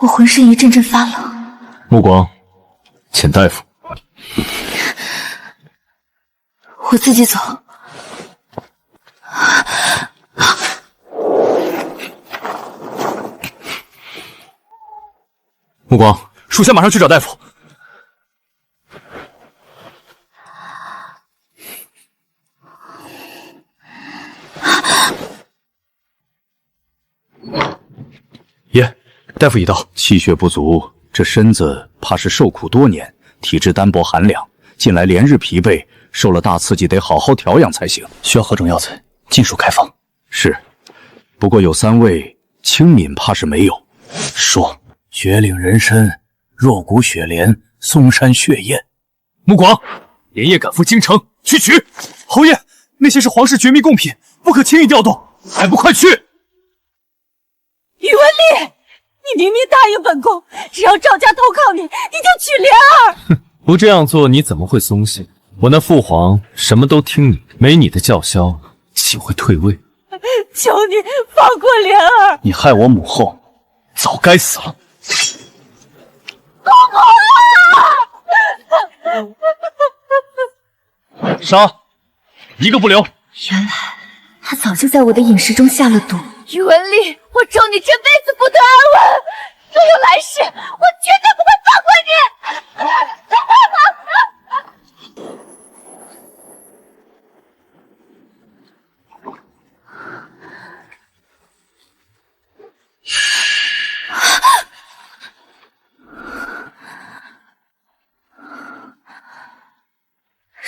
我浑身一阵阵发冷。目光，请大夫。我自己走。目光，属下马上去找大夫。爷，大夫已到。气血不足，这身子怕是受苦多年，体质单薄寒凉，近来连日疲惫，受了大刺激，得好好调养才行。需要何种药材，尽数开方。是，不过有3味，清敏怕是没有。说。绝岭人参、弱骨雪莲、嵩山血燕。目光，连夜赶赴京城去取。侯爷，那些是皇室绝密贡品，不可轻易调动，还不快去！宇文丽，你明明答应本宫，只要赵家投靠你，你就娶莲儿。哼，不这样做，你怎么会松懈？我那父皇什么都听你，没你的叫嚣，岂会退位？求你放过莲儿！你害我母后，早该死了。杀，一个不留。原来他早就在我的饮食中下了毒。宇文丽，我咒你这辈子不得安稳，若有来世，我绝对不会放过你。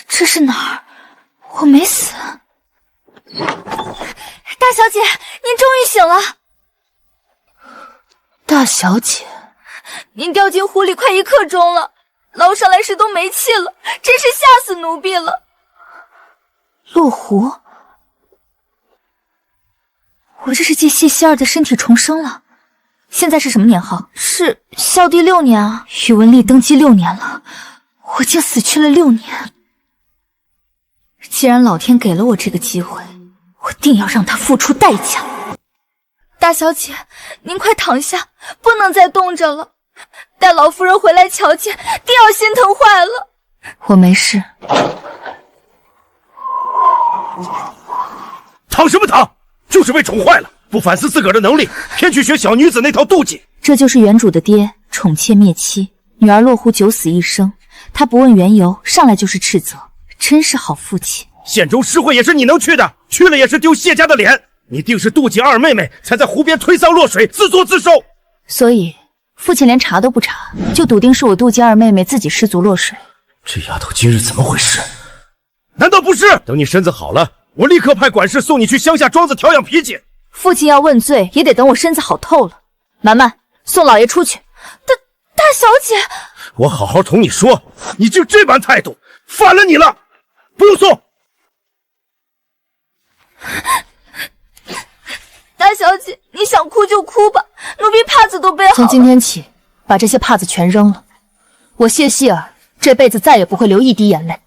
这是哪儿？我没死。大小姐，您终于醒了。大小姐，您掉进湖里快1刻钟了，捞上来时都没气了，真是吓死奴婢了。落湖，我这是借谢希儿的身体重生了。现在是什么年号？是孝帝6年啊。宇文丽登基6年了，我竟死去了6年。既然老天给了我这个机会，我定要让他付出代价。大小姐，您快躺下，不能再动着了。待老夫人回来瞧见，定要心疼坏了。我没事。躺什么躺？就是被宠坏了，不反思自个儿的能力，偏去学小女子那套妒忌。这就是原主的爹宠妾灭妻，女儿落湖九死一生，他不问缘由，上来就是斥责，真是好父亲。县州诗会也是你能去的，去了也是丢谢家的脸。你定是妒忌二妹妹，才在湖边推搡落水，自作自受。所以父亲连查都不查，就笃定是我妒忌二妹妹自己失足落水。这丫头今日怎么回事？难道不是？等你身子好了，我立刻派管事送你去乡下庄子调养脾气。父亲要问罪，也得等我身子好透了。满满，送老爷出去。大小姐，我好好同你说，你就这般态度，反了你了。不用送。大小姐，你想哭就哭吧，奴婢帕子都备好了。从今天起，把这些帕子全扔了。我谢希儿这辈子再也不会流一滴眼泪。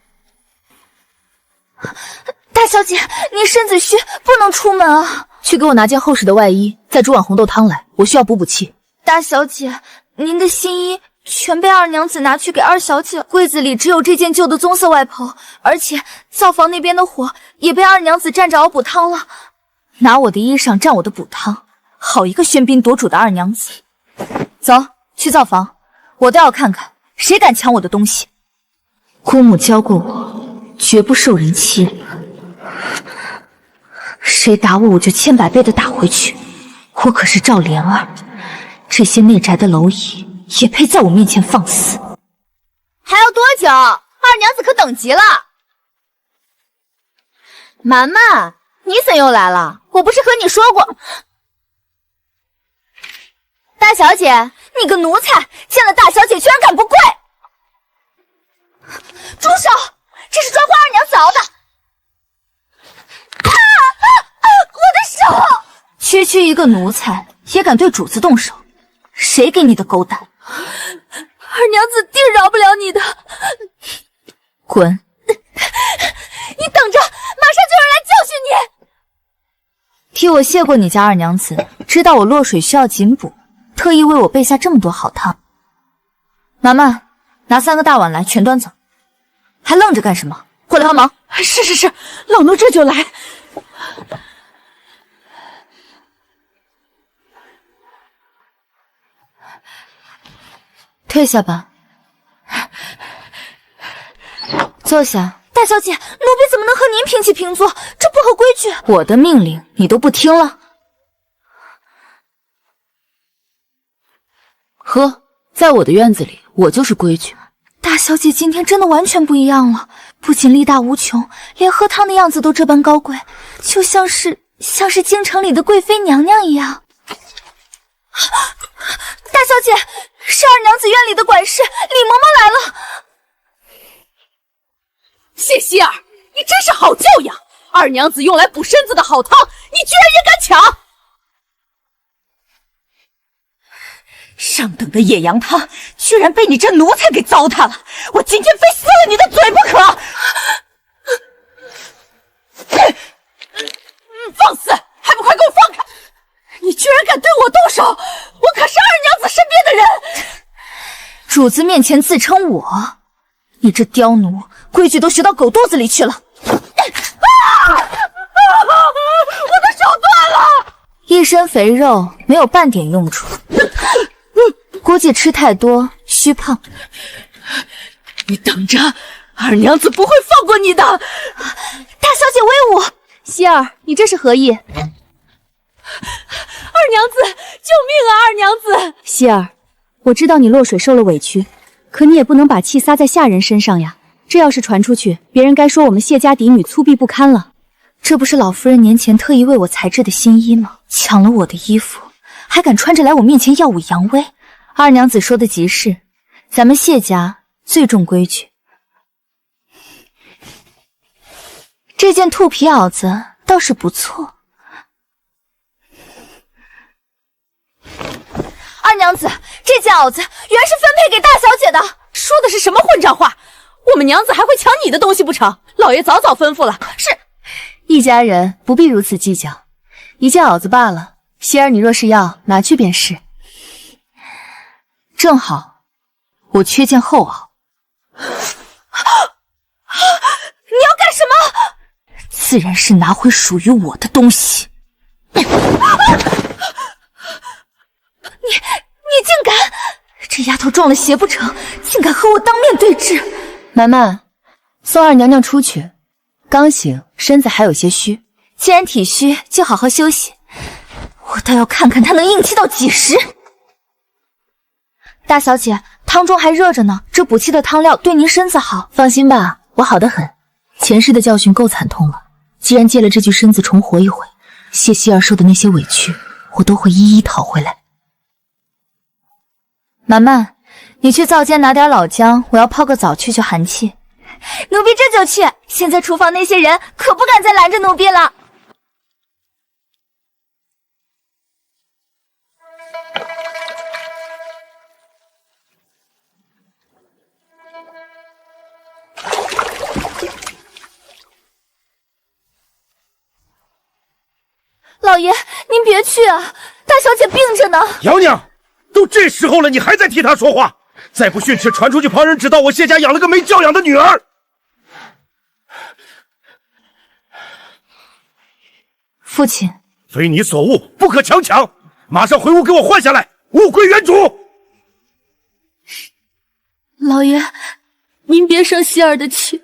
大小姐，您身子虚，不能出门啊。去给我拿件厚实的外衣，再煮碗红豆汤来，我需要补补气。大小姐，您的新衣全被二娘子拿去给二小姐，柜子里只有这件旧的棕色外袍，而且灶房那边的火也被二娘子蘸着熬补汤了。拿我的衣裳蘸我的补汤，好一个喧宾夺主的二娘子！走去灶房，我倒要看看谁敢抢我的东西。姑母教过我，绝不受人欺凌。谁打我，我就千百倍的打回去。我可是赵莲儿，这些内宅的蝼蚁也配在我面前放肆？还要多久？二娘子可等急了。蛮蛮，你怎又来了？我不是和你说过？大小姐，你个奴才，见了大小姐居然敢不跪！住手！这是专花二娘子熬的。我的手！区区一个奴才也敢对主子动手，谁给你的狗胆？二娘子定饶不了你的。滚！你等着，马上就有人来教训你。替我谢过你家二娘子，知道我落水需要紧补，特意为我备下这么多好汤。麻麻，拿3个大碗来，全端走。还愣着干什么？过来帮忙！是，老奴这就来。退下吧，坐下。大小姐，奴婢怎么能和您平起平坐？这不合规矩。我的命令你都不听了？喝，在我的院子里，我就是规矩。大小姐今天真的完全不一样了，不仅力大无穷，连喝汤的样子都这般高贵，就像是京城里的贵妃娘娘一样。大小姐，是二娘子院里的管事李嬷嬷来了。谢希儿，你真是好教养！二娘子用来补身子的好汤，你居然也敢抢！上等的野羊汤，居然被你这奴才给糟蹋了！我今天非撕了你的嘴不可！放肆！还不快给我放开！你居然敢对我动手！我可是二娘子身边的人！主子面前自称我，你这刁奴，规矩都学到狗肚子里去了！我的手断了！一身肥肉，没有半点用处。估计吃太多，虚胖。你等着，二娘子不会放过你的！大小姐威武！希儿，你这是何意？二娘子，救命啊！二娘子！希儿，我知道你落水受了委屈，可你也不能把气撒在下人身上呀。这要是传出去，别人该说我们谢家嫡女粗鄙不堪了。这不是老夫人年前特意为我裁制的新衣吗？抢了我的衣服，还敢穿着来我面前耀武扬威。二娘子说的极是，咱们谢家最重规矩。这件兔皮袄子倒是不错。二娘子，这件袄子原是分配给大小姐的。说的是什么混账话？我们娘子还会抢你的东西不成？老爷早早吩咐了。是，一家人不必如此计较，一件袄子罢了。希儿，你若是要，拿去便是。正好，我缺件厚袄。你要干什么？自然是拿回属于我的东西。你竟敢！这丫头中了邪不成，竟敢和我当面对质。楠楠，送二娘娘出去，刚醒，身子还有些虚。既然体虚，就好好休息。我倒要看看她能硬气到几时。大小姐，汤中还热着呢，这补气的汤料对您身子好。放心吧，我好得很。前世的教训够惨痛了，既然借了这具身子重活一回，谢希儿受的那些委屈，我都会一一讨回来。满满，你去灶间拿点老姜，我要泡个澡去寒气。奴婢这就去。现在厨房那些人可不敢再拦着奴婢了。老爷，您别去啊！大小姐病着呢。娘娘，都这时候了，你还在替她说话？再不训斥，传出去，旁人知道我谢家养了个没教养的女儿。父亲，非你所误，不可强抢，马上回屋给我换下来，物归原主。老爷，您别生希儿的气，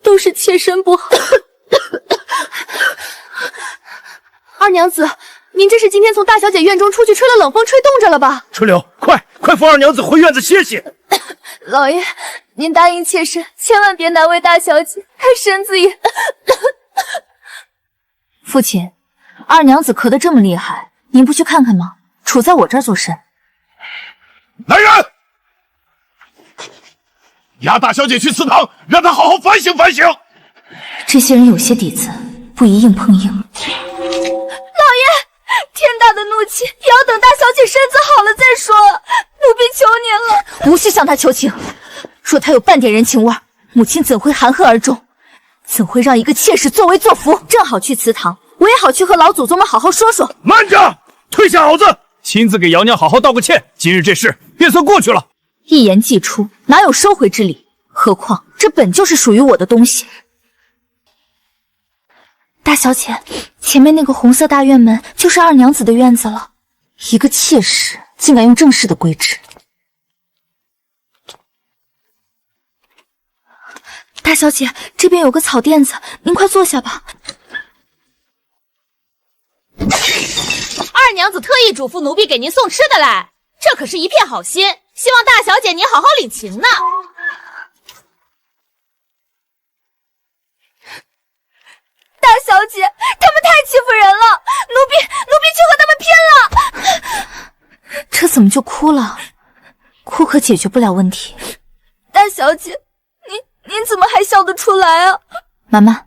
都是妾身不好。二娘子，您这是今天从大小姐院中出去吹了冷风，吹冻着了吧？春柳，快扶二娘子回院子歇歇。老爷，您答应妾身，千万别难为大小姐，她身子也……父亲，二娘子咳得这么厉害，您不去看看吗？杵在我这儿做甚？来人，押大小姐去祠堂，让她好好反省反省。这些人有些底子，不宜硬碰硬。老爷，天大的怒气也要等大小姐身子好了再说，奴婢求您了。无需向她求情，若她有半点人情味，母亲怎会含恨而终？怎会让一个妾室作威作福？正好去祠堂，我也好去和老祖宗们好好说说。慢着，退下袄子，亲自给姚娘好好道个歉，今日这事便算过去了。一言既出，哪有收回之理？何况这本就是属于我的东西。大小姐，前面那个红色大院门就是二娘子的院子了。一个妾室竟敢用正式的规制。大小姐，这边有个草垫子，您快坐下吧。二娘子特意嘱咐奴婢给您送吃的来，这可是一片好心，希望大小姐您好好领情呢。大小姐，他们太欺负人了，奴婢去和他们拼了。这怎么就哭了？哭可解决不了问题。大小姐，您怎么还笑得出来啊？妈妈，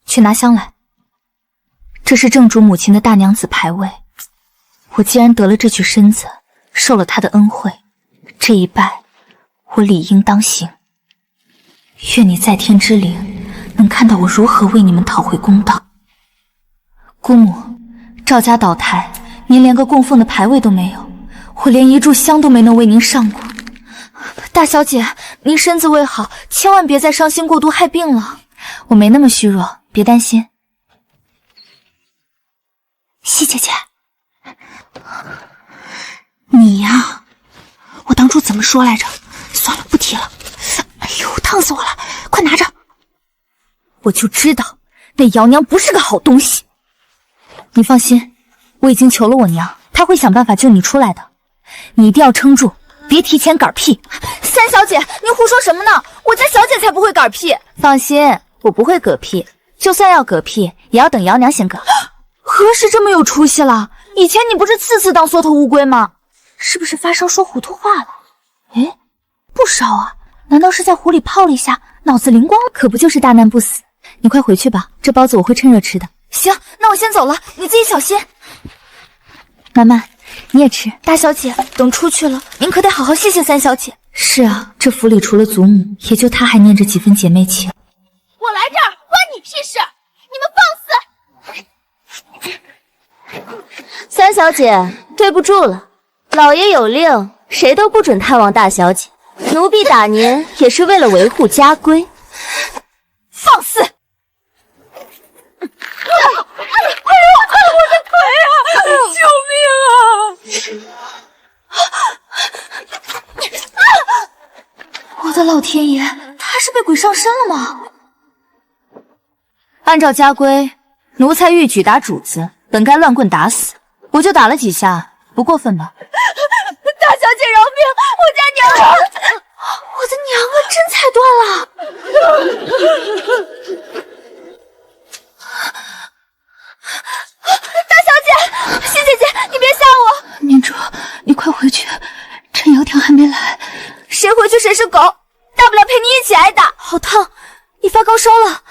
去拿香来。这是正主母亲的大娘子牌位，我既然得了这具身子，受了她的恩惠，这一拜我理应当行。愿你在天之灵能看到我如何为你们讨回公道。姑母，赵家倒台，您连个供奉的牌位都没有，我连一炷香都没能为您上过。大小姐，您身子未好，千万别再伤心过度害病了。我没那么虚弱，别担心。西姐姐，你呀，我当初怎么说来着？算了，不提了。哎呦，烫死我了！快拿着！我就知道那姚娘不是个好东西。你放心，我已经求了我娘，她会想办法救你出来的。你一定要撑住，别提前嗝屁。三小姐，您胡说什么呢？我家小姐才不会嗝屁。放心，我不会嗝屁，就算要嗝屁，也要等姚娘先嗝。何时这么有出息了？以前你不是次次当缩头乌龟吗？是不是发烧说糊涂话了？诶，不烧啊？难道是在壶里泡了一下，脑子灵光了？可不就是大难不死？你快回去吧，这包子我会趁热吃的。行，那我先走了，你自己小心。妈妈，你也吃。大小姐，等出去了，您可得好好谢谢三小姐。是啊，这府里除了祖母，也就她还念着几分姐妹情。我来这儿关你屁事！你们放肆！三小姐，对不住了，老爷有令，谁都不准探望大小姐。奴婢打您也是为了维护家规。放肆！哎呦，我的腿啊！救命啊！我的老天爷，他是被鬼上身了吗？按照家规，奴才欲举打主子，本该乱棍打死，我就打了几下，不过分吧？大小姐饶命！我家娘啊！我的娘啊，真彩断了！大小姐，西姐姐，你别吓我！念珠，你快回去，趁姚婷还没来。谁回去谁是狗，大不了陪你一起挨打。好烫，你发高烧了。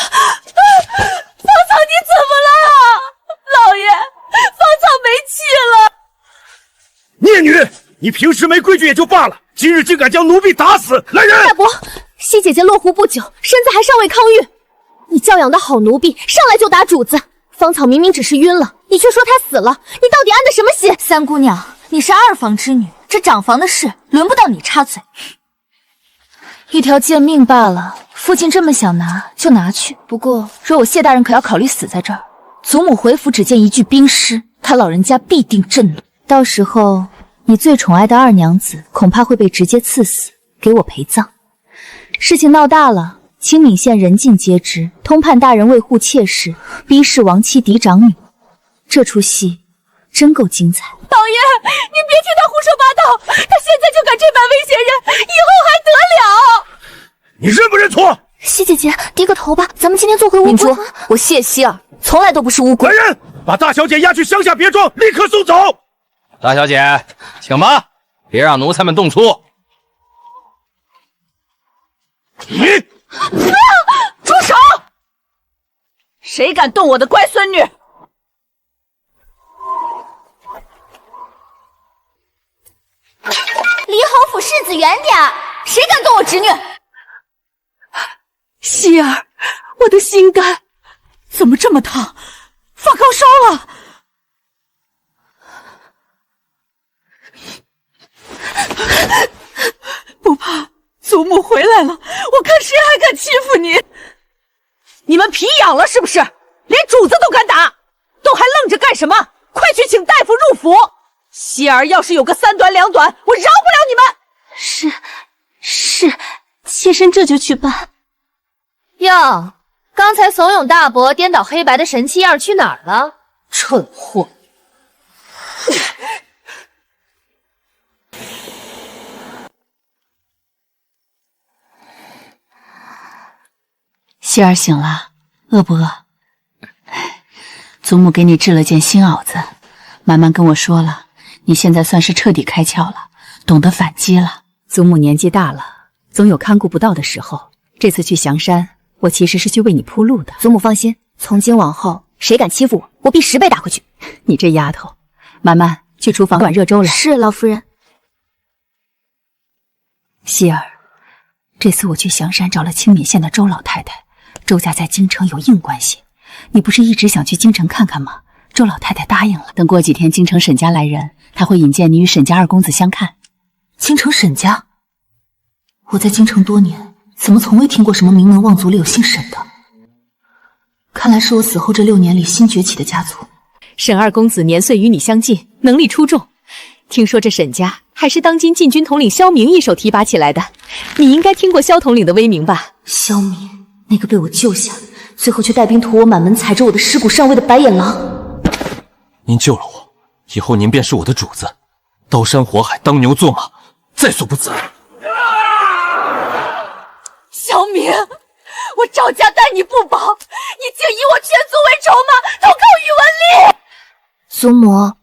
芳草，你怎么了？老爷，芳草没气了。孽女，你平时没规矩也就罢了，今日竟敢将奴婢打死！来人！大伯，西姐姐落湖不久，身子还尚未康愈。你教养的好奴婢，上来就打主子。芳草明明只是晕了，你却说她死了，你到底安的什么心？三姑娘，你是二房之女，这长房的事轮不到你插嘴。一条贱命罢了，父亲这么想拿就拿去。不过若我谢大人可要考虑死在这儿，祖母回府只见一具冰尸，他老人家必定震怒。到时候你最宠爱的二娘子恐怕会被直接赐死，给我陪葬。事情闹大了，青闽县人尽皆知，通判大人为护妾室，逼视亡妻嫡长女，这出戏真够精彩。老爷，您别听他胡说八道，他现在就敢这般威胁人，以后还得了？你认不认错？西姐姐，低个头吧，咱们今天做回乌龟。明珠，我谢希儿从来都不是乌龟。来人，把大小姐押去乡下别庄，立刻送走。大小姐，请吧，别让奴才们动粗。你住手！谁敢动我的乖孙女？离侯府世子远点儿！谁敢动我侄女？希儿，我的心肝，怎么这么烫？发高烧了！不怕，祖母回来了，我看谁还敢欺负你！你们皮痒了是不是？连主子都敢打，都还愣着干什么？快去请大夫入府！希儿要是有个三短两短，我饶不了你们！是，妾身这就去办。哟，刚才怂恿大伯颠倒黑白的神气样去哪儿了？蠢货！希儿醒了，饿不饿？祖母给你制了件新袄子，满满跟我说了，你现在算是彻底开窍了，懂得反击了。祖母年纪大了，总有看顾不到的时候。这次去祥山，我其实是去为你铺路的。祖母放心，从今往后谁敢欺负我，我必10倍打回去。你这丫头，满满去厨房管热粥来。是，老夫人。希儿，这次我去祥山找了青敏县的周老太太，周家在京城有硬关系。你不是一直想去京城看看吗？周老太太答应了，等过几天京城沈家来人，她会引荐你与沈家二公子相看。京城沈家？我在京城多年，怎么从未听过什么名门望族里有姓沈的？看来是我死后这6年里新崛起的家族。沈二公子年岁与你相近，能力出众。听说这沈家还是当今禁军统领萧明一手提拔起来的，你应该听过萧统领的威名吧？萧明，那个被我救下，最后却带兵屠我满门踩着我的尸骨上位的白眼狼。您救了我，以后您便是我的主子，刀山火海，当牛做马，在所不辞。萧明，我赵家待你不薄，你竟以我全族为筹码，投靠宇文丽。祖母，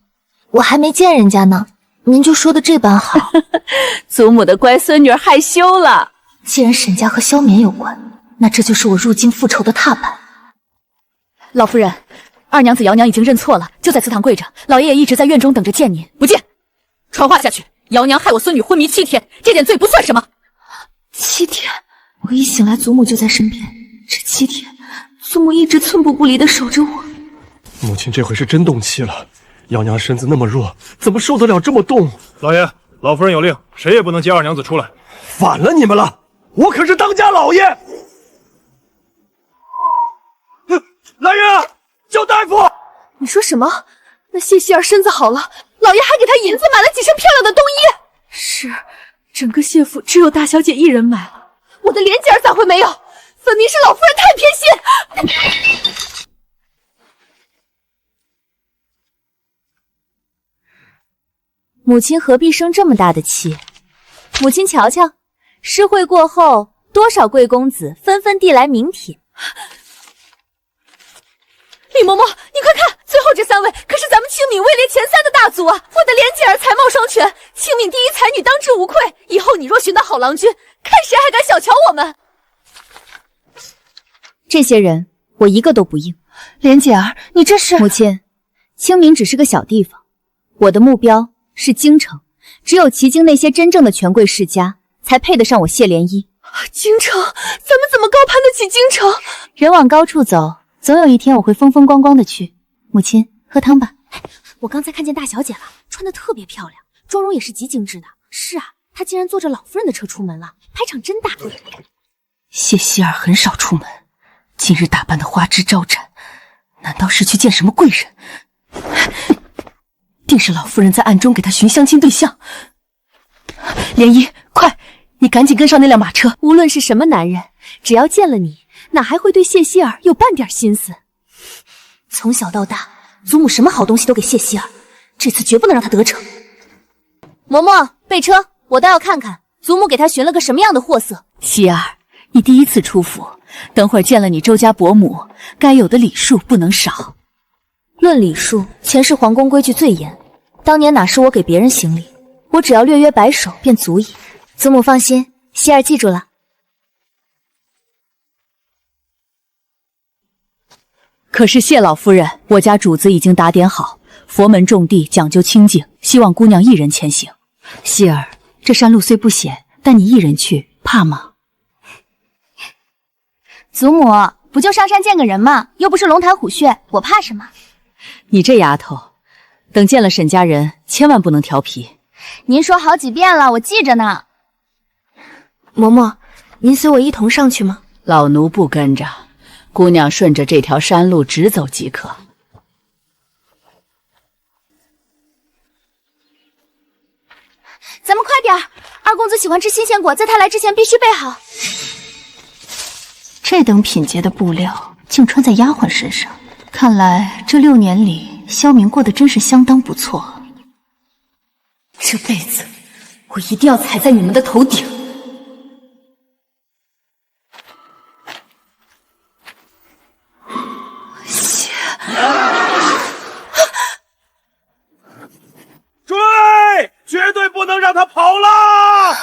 我还没见人家呢，您就说的这般好。祖母的乖孙女害羞了。既然沈家和萧绵有关，那这就是我入京复仇的踏板。老夫人，二娘子姚娘已经认错了，就在祠堂跪着，老爷也一直在院中等着见您。不见，传话下去，姚娘害我孙女昏迷7天，这点罪不算什么。7天，我一醒来，祖母就在身边。这7天，祖母一直寸步不离地守着我。母亲这回是真动气了，姚娘身子那么弱，怎么受得了这么重？老爷，老夫人有令，谁也不能接二娘子出来。反了你们了！我可是当家老爷！来人啊，叫大夫！你说什么？那谢希儿身子好了，老爷还给她银子买了几身漂亮的冬衣。是，整个谢府只有大小姐一人买了，我的莲姐儿咋会没有？分明是老夫人太偏心！母亲何必生这么大的气？母亲瞧瞧，诗会过后，多少贵公子纷纷递来名帖。李嬷嬷，你快看，最后这3位可是咱们清敏位列前3的大族啊！我的莲姐儿才貌双全，清敏第一才女，当之无愧。以后你若寻到好郎君，看谁还敢小瞧我们！这些人，我一个都不应。莲姐儿，你这是……母亲，清明只是个小地方，我的目标是京城，只有齐京那些真正的权贵世家，才配得上我谢涟依。京城，咱们怎么高攀得起京城？人往高处走，总有一天我会风风光光的去。母亲，喝汤吧。我刚才看见大小姐了，穿得特别漂亮，妆容也是极精致的。是啊，她竟然坐着老夫人的车出门了，排场真大。谢希儿很少出门，今日打扮的花枝招展，难道是去见什么贵人？定是老夫人在暗中给她寻相亲对象。涟依，快，你赶紧跟上那辆马车。无论是什么男人，只要见了你，哪还会对谢希儿有半点心思？从小到大，祖母什么好东西都给谢希儿，这次绝不能让她得逞。嬷嬷，备车，我倒要看看祖母给她寻了个什么样的货色。希儿，你第一次出府，等会儿见了你周家伯母，该有的礼数不能少。论礼数，前世皇宫规矩最严，当年哪是我给别人行礼，我只要略约摆手便足矣。祖母放心，希儿记住了。可是谢老夫人，我家主子已经打点好，佛门种地讲究清静，希望姑娘一人前行。希儿，这山路虽不险，但你一人去，怕吗？祖母，不就上山见个人吗？又不是龙潭虎穴，我怕什么？你这丫头，等见了沈家人，千万不能调皮。您说好几遍了，我记着呢。嬷嬷，您随我一同上去吗？老奴不跟着，姑娘顺着这条山路直走即可。咱们快点儿，二公子喜欢吃新鲜果，在他来之前必须备好。这等品阶的布料竟穿在丫鬟身上，看来这6年里，萧明过得真是相当不错。这辈子，我一定要踩在你们的头顶。追！绝对不能让他跑了！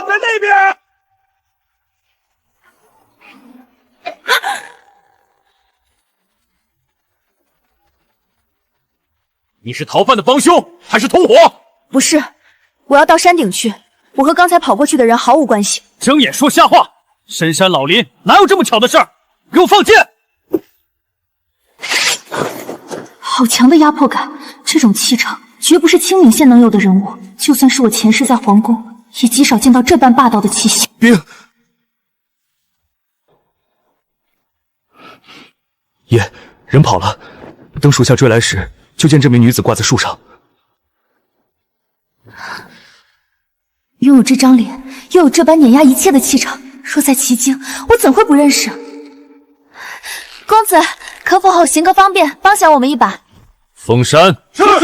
在那边！你是逃犯的帮凶，还是同伙？不是，我要到山顶去。我和刚才跑过去的人毫无关系。睁眼说瞎话！深山老林哪有这么巧的事儿？给我放箭！好强的压迫感，这种气场绝不是青冥县能有的人物。就算是我前世在皇宫，也极少见到这般霸道的气息。冰爷，人跑了。等属下追来时，就见这名女子挂在树上。拥有这张脸，又有这般碾压一切的气场，若在其境，我怎会不认识？公子，可否后行个方便，帮小我们一把？封山。是。公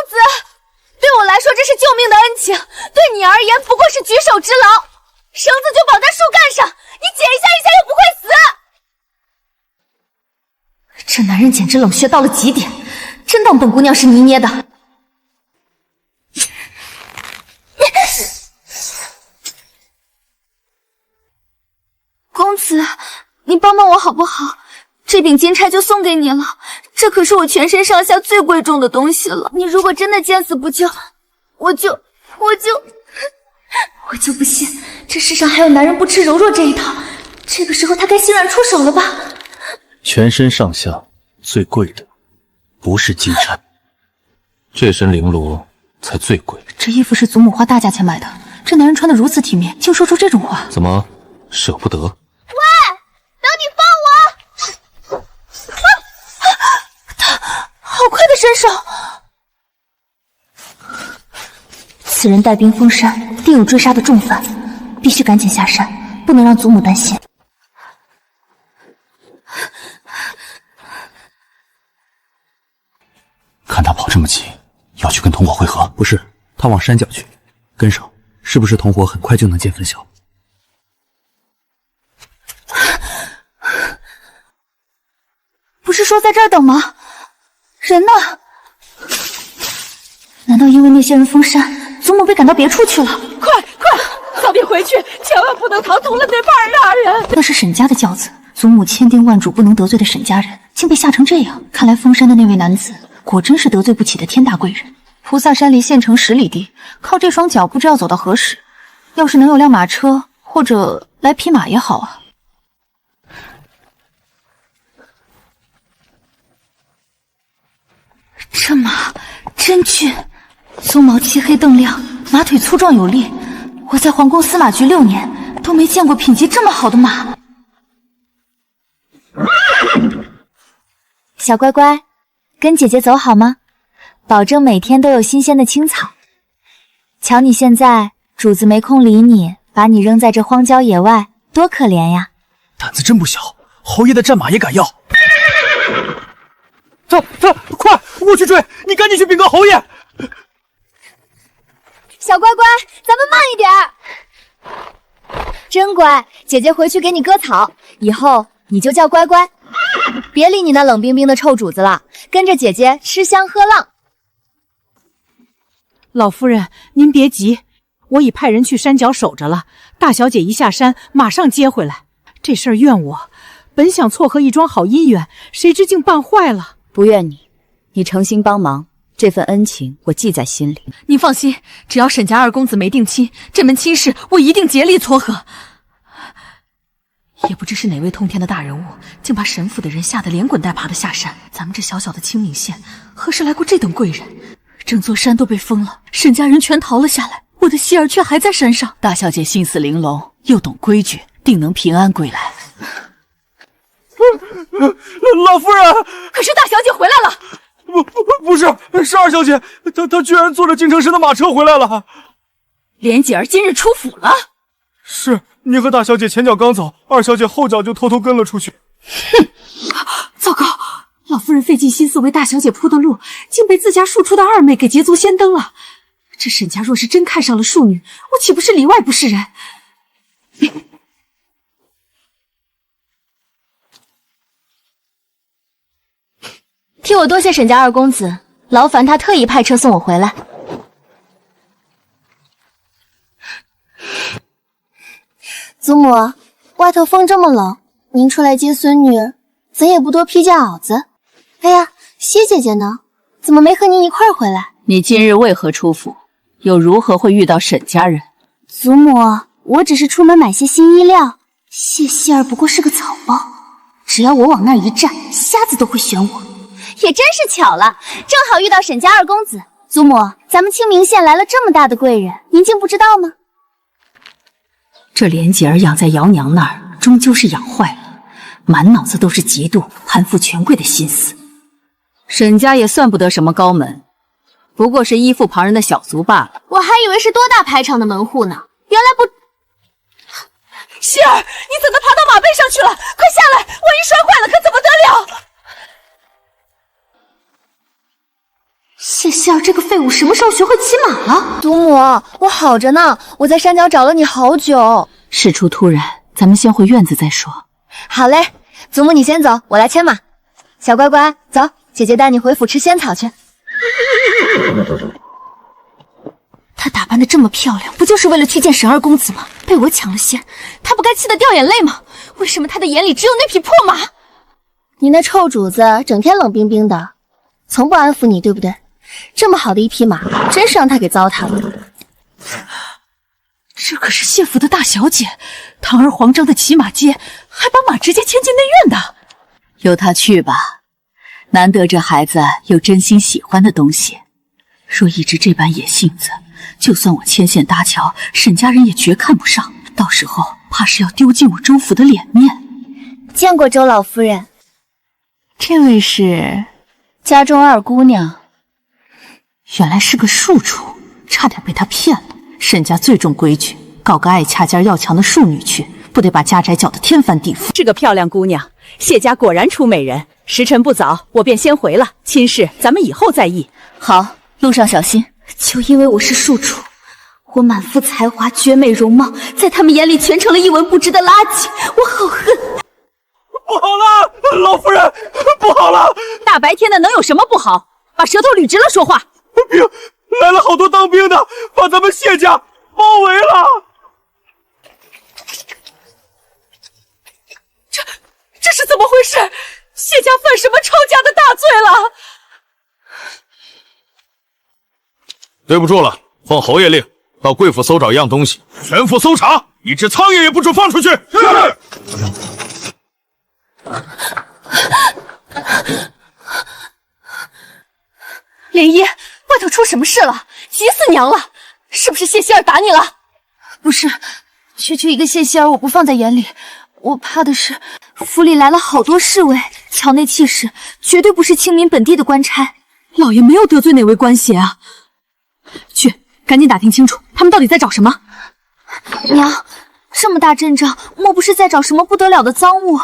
子，对我来说这是救命的恩情，对你而言不过是举手之劳。绳子就绑在树干上，你解一下又不会死。这男人简直冷血到了极点，真当本姑娘是泥捏的。公子，你帮帮我好不好？这柄金钗就送给你了，这可是我全身上下最贵重的东西了。你如果真的见死不救，我就不信这世上还有男人不吃柔弱这一套。这个时候他该欣然出手了吧？全身上下最贵的不是金钗，这身绫罗才最贵。这衣服是祖母花大价钱买的，这男人穿得如此体面，竟说出这种话，怎么舍不得？喂，等你放我！他好快的身手。此人带兵封山，定有追杀的重犯，必须赶紧下山，不能让祖母担心。看他跑这么急，要去跟同伙会合？不是，他往山脚去，跟上。是不是同伙很快就能见分晓？不是说在这儿等吗？人呢？难道因为那些人封山，祖母被赶到别处去了？快，早点回去，千万不能唐突了那半大人。那是沈家的轿子，祖母千叮万嘱不能得罪的沈家人，竟被吓成这样。看来封山的那位男子，果真是得罪不起的天大贵人。菩萨山离县城10里地，靠这双脚不知要走到何时。要是能有辆马车，或者来匹马也好啊。这马真俊，鬃毛漆黑锃亮，马腿粗壮有力。我在皇宫司马局6年，都没见过品级这么好的马。小乖乖，跟姐姐走好吗？保证每天都有新鲜的青草。瞧你现在，主子没空理你，把你扔在这荒郊野外，多可怜呀！胆子真不小，侯爷的战马也敢要。走，快，我去追，你赶紧去禀告侯爷。小乖乖，咱们慢一点。真乖，姐姐回去给你割草，以后你就叫乖乖，别理你那冷冰冰的臭主子了，跟着姐姐吃香喝浪。老夫人，您别急，我已派人去山脚守着了。大小姐一下山，马上接回来。这事儿怨我，本想撮合一桩好姻缘，谁知竟办坏了。不怨你，你诚心帮忙，这份恩情我记在心里。您放心，只要沈家二公子没定亲，这门亲事我一定竭力撮合。也不知是哪位通天的大人物，竟把沈府的人吓得连滚带爬的下山。咱们这小小的清明县，何时来过这等贵人？整座山都被封了，沈家人全逃了下来，我的希儿却还在山上。大小姐心思玲珑，又懂规矩，定能平安归来。老夫人，可是大小姐回来了。不是二小姐，她居然坐着京城市的马车回来了。莲姐儿今日出府了。是，您和大小姐前脚刚走，二小姐后脚就偷偷跟了出去。哼，糟糕！老夫人费尽心思为大小姐铺的路，竟被自家庶出的二妹给捷足先登了。这沈家若是真看上了庶女，我岂不是里外不是人？替我多谢沈家二公子，劳烦他特意派车送我回来。祖母，外头风这么冷，您出来接孙女，怎也不多披件袄子？哎呀，谢姐姐呢？怎么没和您一块儿回来？你今日为何出府？又如何会遇到沈家人？祖母，我只是出门买些新衣料。谢希儿不过是个草包，只要我往那儿一站，瞎子都会选我。也真是巧了，正好遇到沈家二公子。祖母，咱们清明县来了这么大的贵人，您竟不知道吗？这莲姐儿养在姚娘那儿，终究是养坏了，满脑子都是嫉妒、攀附权贵的心思。沈家也算不得什么高门，不过是依附旁人的小卒罢了。我还以为是多大排场的门户呢，原来不……希儿，你怎么爬到马背上去了？快下来，万一摔坏了可怎么得了？谢希儿这个废物什么时候学会骑马了？祖母，我好着呢，我在山脚找了你好久。事出突然，咱们先回院子再说。好嘞，祖母你先走，我来牵马。小乖乖，走，姐姐带你回府吃仙草去。她打扮的这么漂亮，不就是为了去见沈二公子吗？被我抢了先，她不该气得掉眼泪吗？为什么她的眼里只有那匹破马？你那臭主子整天冷冰冰的，从不安抚你，对不对？这么好的一匹马，真是让他给糟蹋了。这可是谢府的大小姐，堂而皇章的骑马街，还把马直接牵进内院的。由他去吧，难得这孩子有真心喜欢的东西。若一直这般野性子，就算我牵线搭桥，沈家人也绝看不上。到时候怕是要丢尽我周府的脸面。见过周老夫人。这位是家中二姑娘。原来是个庶出，差点被他骗了。沈家最重规矩，搞个爱掐尖要强的庶女去，不得把家宅搅得天翻地覆。是个漂亮姑娘，谢家果然出美人。时辰不早，我便先回了。亲事咱们以后再议。好，路上小心。就因为我是庶出，我满腹才华、绝美容貌，在他们眼里全成了一文不值的垃圾，我好恨。不好了，老夫人，不好了！大白天的能有什么不好？把舌头捋直了说话。兵来了，好多当兵的，把咱们谢家包围了。这是怎么回事？谢家犯什么抄家的大罪了？对不住了，奉侯爷令，到贵府搜找一样东西，全府搜查，一只苍蝇也不准放出去。是。莲姨，外头出什么事了？急死娘了！是不是谢希儿打你了？不是，区区一个谢希儿我不放在眼里，我怕的是府里来了好多侍卫，瞧那气势，绝对不是清明本地的官差。老爷没有得罪哪位官鞋啊！去，赶紧打听清楚，他们到底在找什么。娘，这么大阵仗，莫不是在找什么不得了的赃物？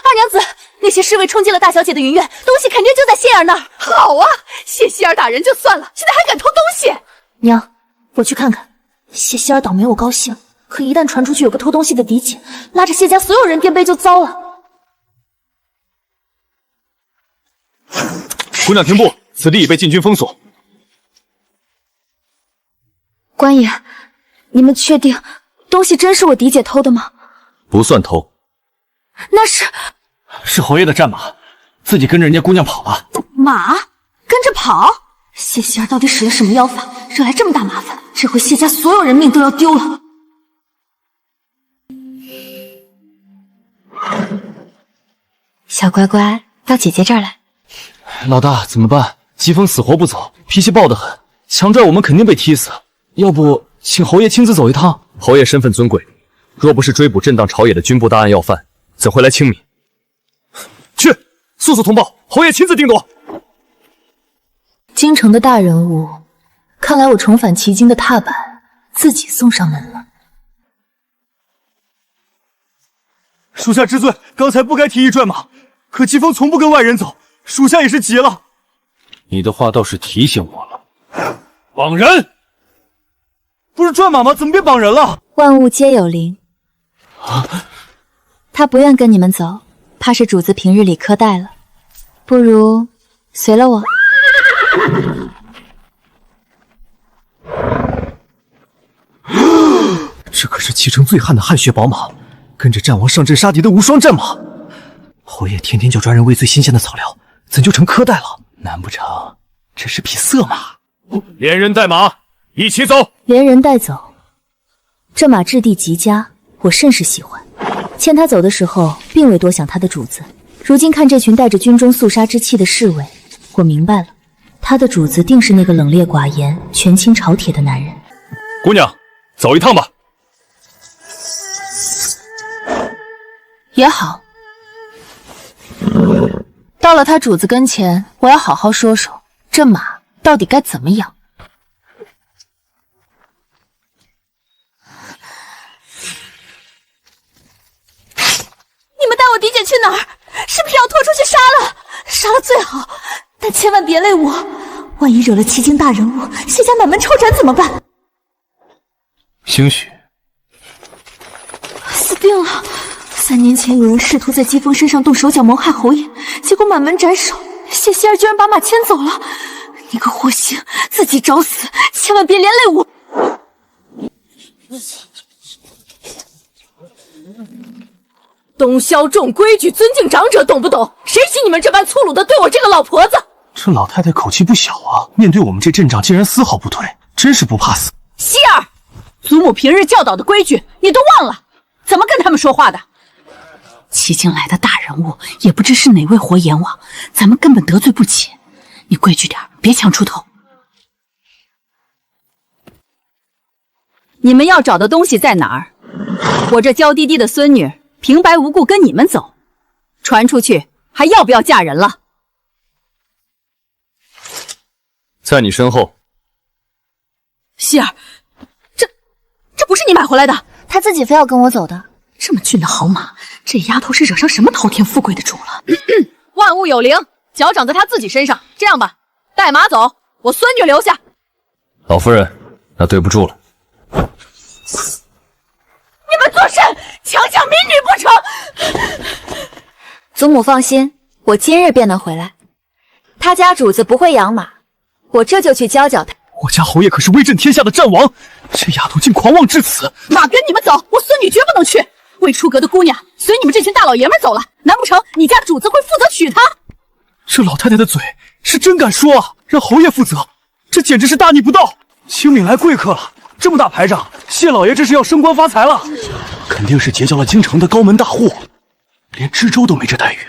二娘子，那些侍卫冲进了大小姐的云院，东西肯定就在谢儿那儿。好啊，谢希儿打人就算了，现在还敢偷东西。娘，我去看看。谢希儿倒霉我高兴，可一旦传出去有个偷东西的嫡姐，拉着谢家所有人垫背就糟了。姑娘停步，此地已被禁军封锁。官爷，你们确定东西真是我嫡姐偷的吗？不算偷，那是侯爷的战马，自己跟着人家姑娘跑了。马？跟着跑？谢希儿到底使了什么妖法，惹来这么大麻烦？这回谢家所有人命都要丢了。小乖乖，到姐姐这儿来。老大怎么办？疾风死活不走，脾气暴得很，强拽我们肯定被踢死。要不请侯爷亲自走一趟？侯爷身份尊贵，若不是追捕震荡朝野的军部大案要犯，怎会来清明？去，速速通报，侯爷亲自定夺。京城的大人物，看来我重返奇经的踏板自己送上门了。属下知罪，刚才不该提议拽马，可疾风从不跟外人走，属下也是急了。你的话倒是提醒我了。绑人！不是拽马吗？怎么变绑人了？万物皆有灵。他不愿跟你们走，怕是主子平日里苛待了，不如随了我。这可是骑乘醉汉的汗血宝马，跟着战王上阵杀敌的无双战马。侯爷天天就专人喂最新鲜的草料，怎就成苛待了？难不成这是匹色马？连人带马一起走。连人带走，这马质地极佳，我甚是喜欢。牵他走的时候，并未多想他的主子。如今看这群带着军中肃杀之气的侍卫，我明白了，他的主子定是那个冷冽寡言、权倾朝野的男人。姑娘，走一趟吧。也好，到了他主子跟前，我要好好说说这马到底该怎么养。你们带我嫡姐去哪儿？是不是要拖出去杀了？杀了最好，但千万别累我。万一惹了奇经大人物，谢家满门抄斩怎么办？兴许死定了！3年前有人试图在疾风身上动手脚谋害侯爷，结果满门斩首。谢希儿居然把马牵走了！你个祸星，自己找死！千万别连累我！东萧重规矩，尊敬长者，懂不懂？谁许你们这般粗鲁的对我这个老婆子？这老太太口气不小啊，面对我们这镇长竟然丝毫不退，真是不怕死。希儿，祖母平日教导的规矩你都忘了，怎么跟他们说话的？奇经来的大人物，也不知是哪位活阎王，咱们根本得罪不起。你规矩点，别强出头。你们要找的东西在哪儿？我这娇滴滴的孙女平白无故跟你们走，传出去还要不要嫁人了？在你身后。希儿，这不是你买回来的？他自己非要跟我走的。这么俊的好马，这丫头是惹上什么滔天富贵的主了？万物有灵，脚长在他自己身上。这样吧，带马走，我孙女留下。老夫人，那对不住了。你们作甚，强抢民女不成？祖母放心，我今日便能回来。他家主子不会养马，我这就去教教他。我家侯爷可是威震天下的战王，这丫头竟狂妄至此！马跟你们走，我孙女绝不能去。未出阁的姑娘随你们这群大老爷们走了，难不成你家主子会负责娶她？这老太太的嘴是真敢说啊！让侯爷负责，这简直是大逆不道！清明来贵客了，这么大排场，谢老爷这是要升官发财了，肯定是结交了京城的高门大户，连知州都没这待遇。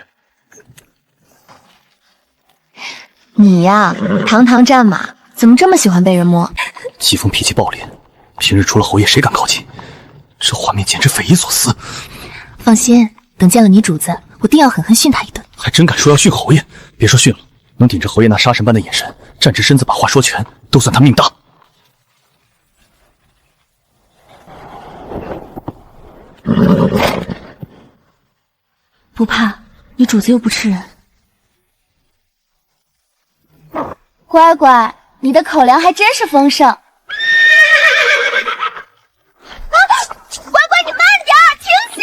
你呀，堂堂战马，怎么这么喜欢被人摸？疾风脾气暴烈，平日除了侯爷谁敢靠近？这画面简直匪夷所思。放心，等见了你主子，我定要狠狠训他一顿。还真敢说要训侯爷？别说训了，能顶着侯爷那杀神般的眼神，站直身子把话说全，都算他命大。不怕，你主子又不吃人。乖乖，你的口粮还真是丰盛。乖乖，你慢点，停下！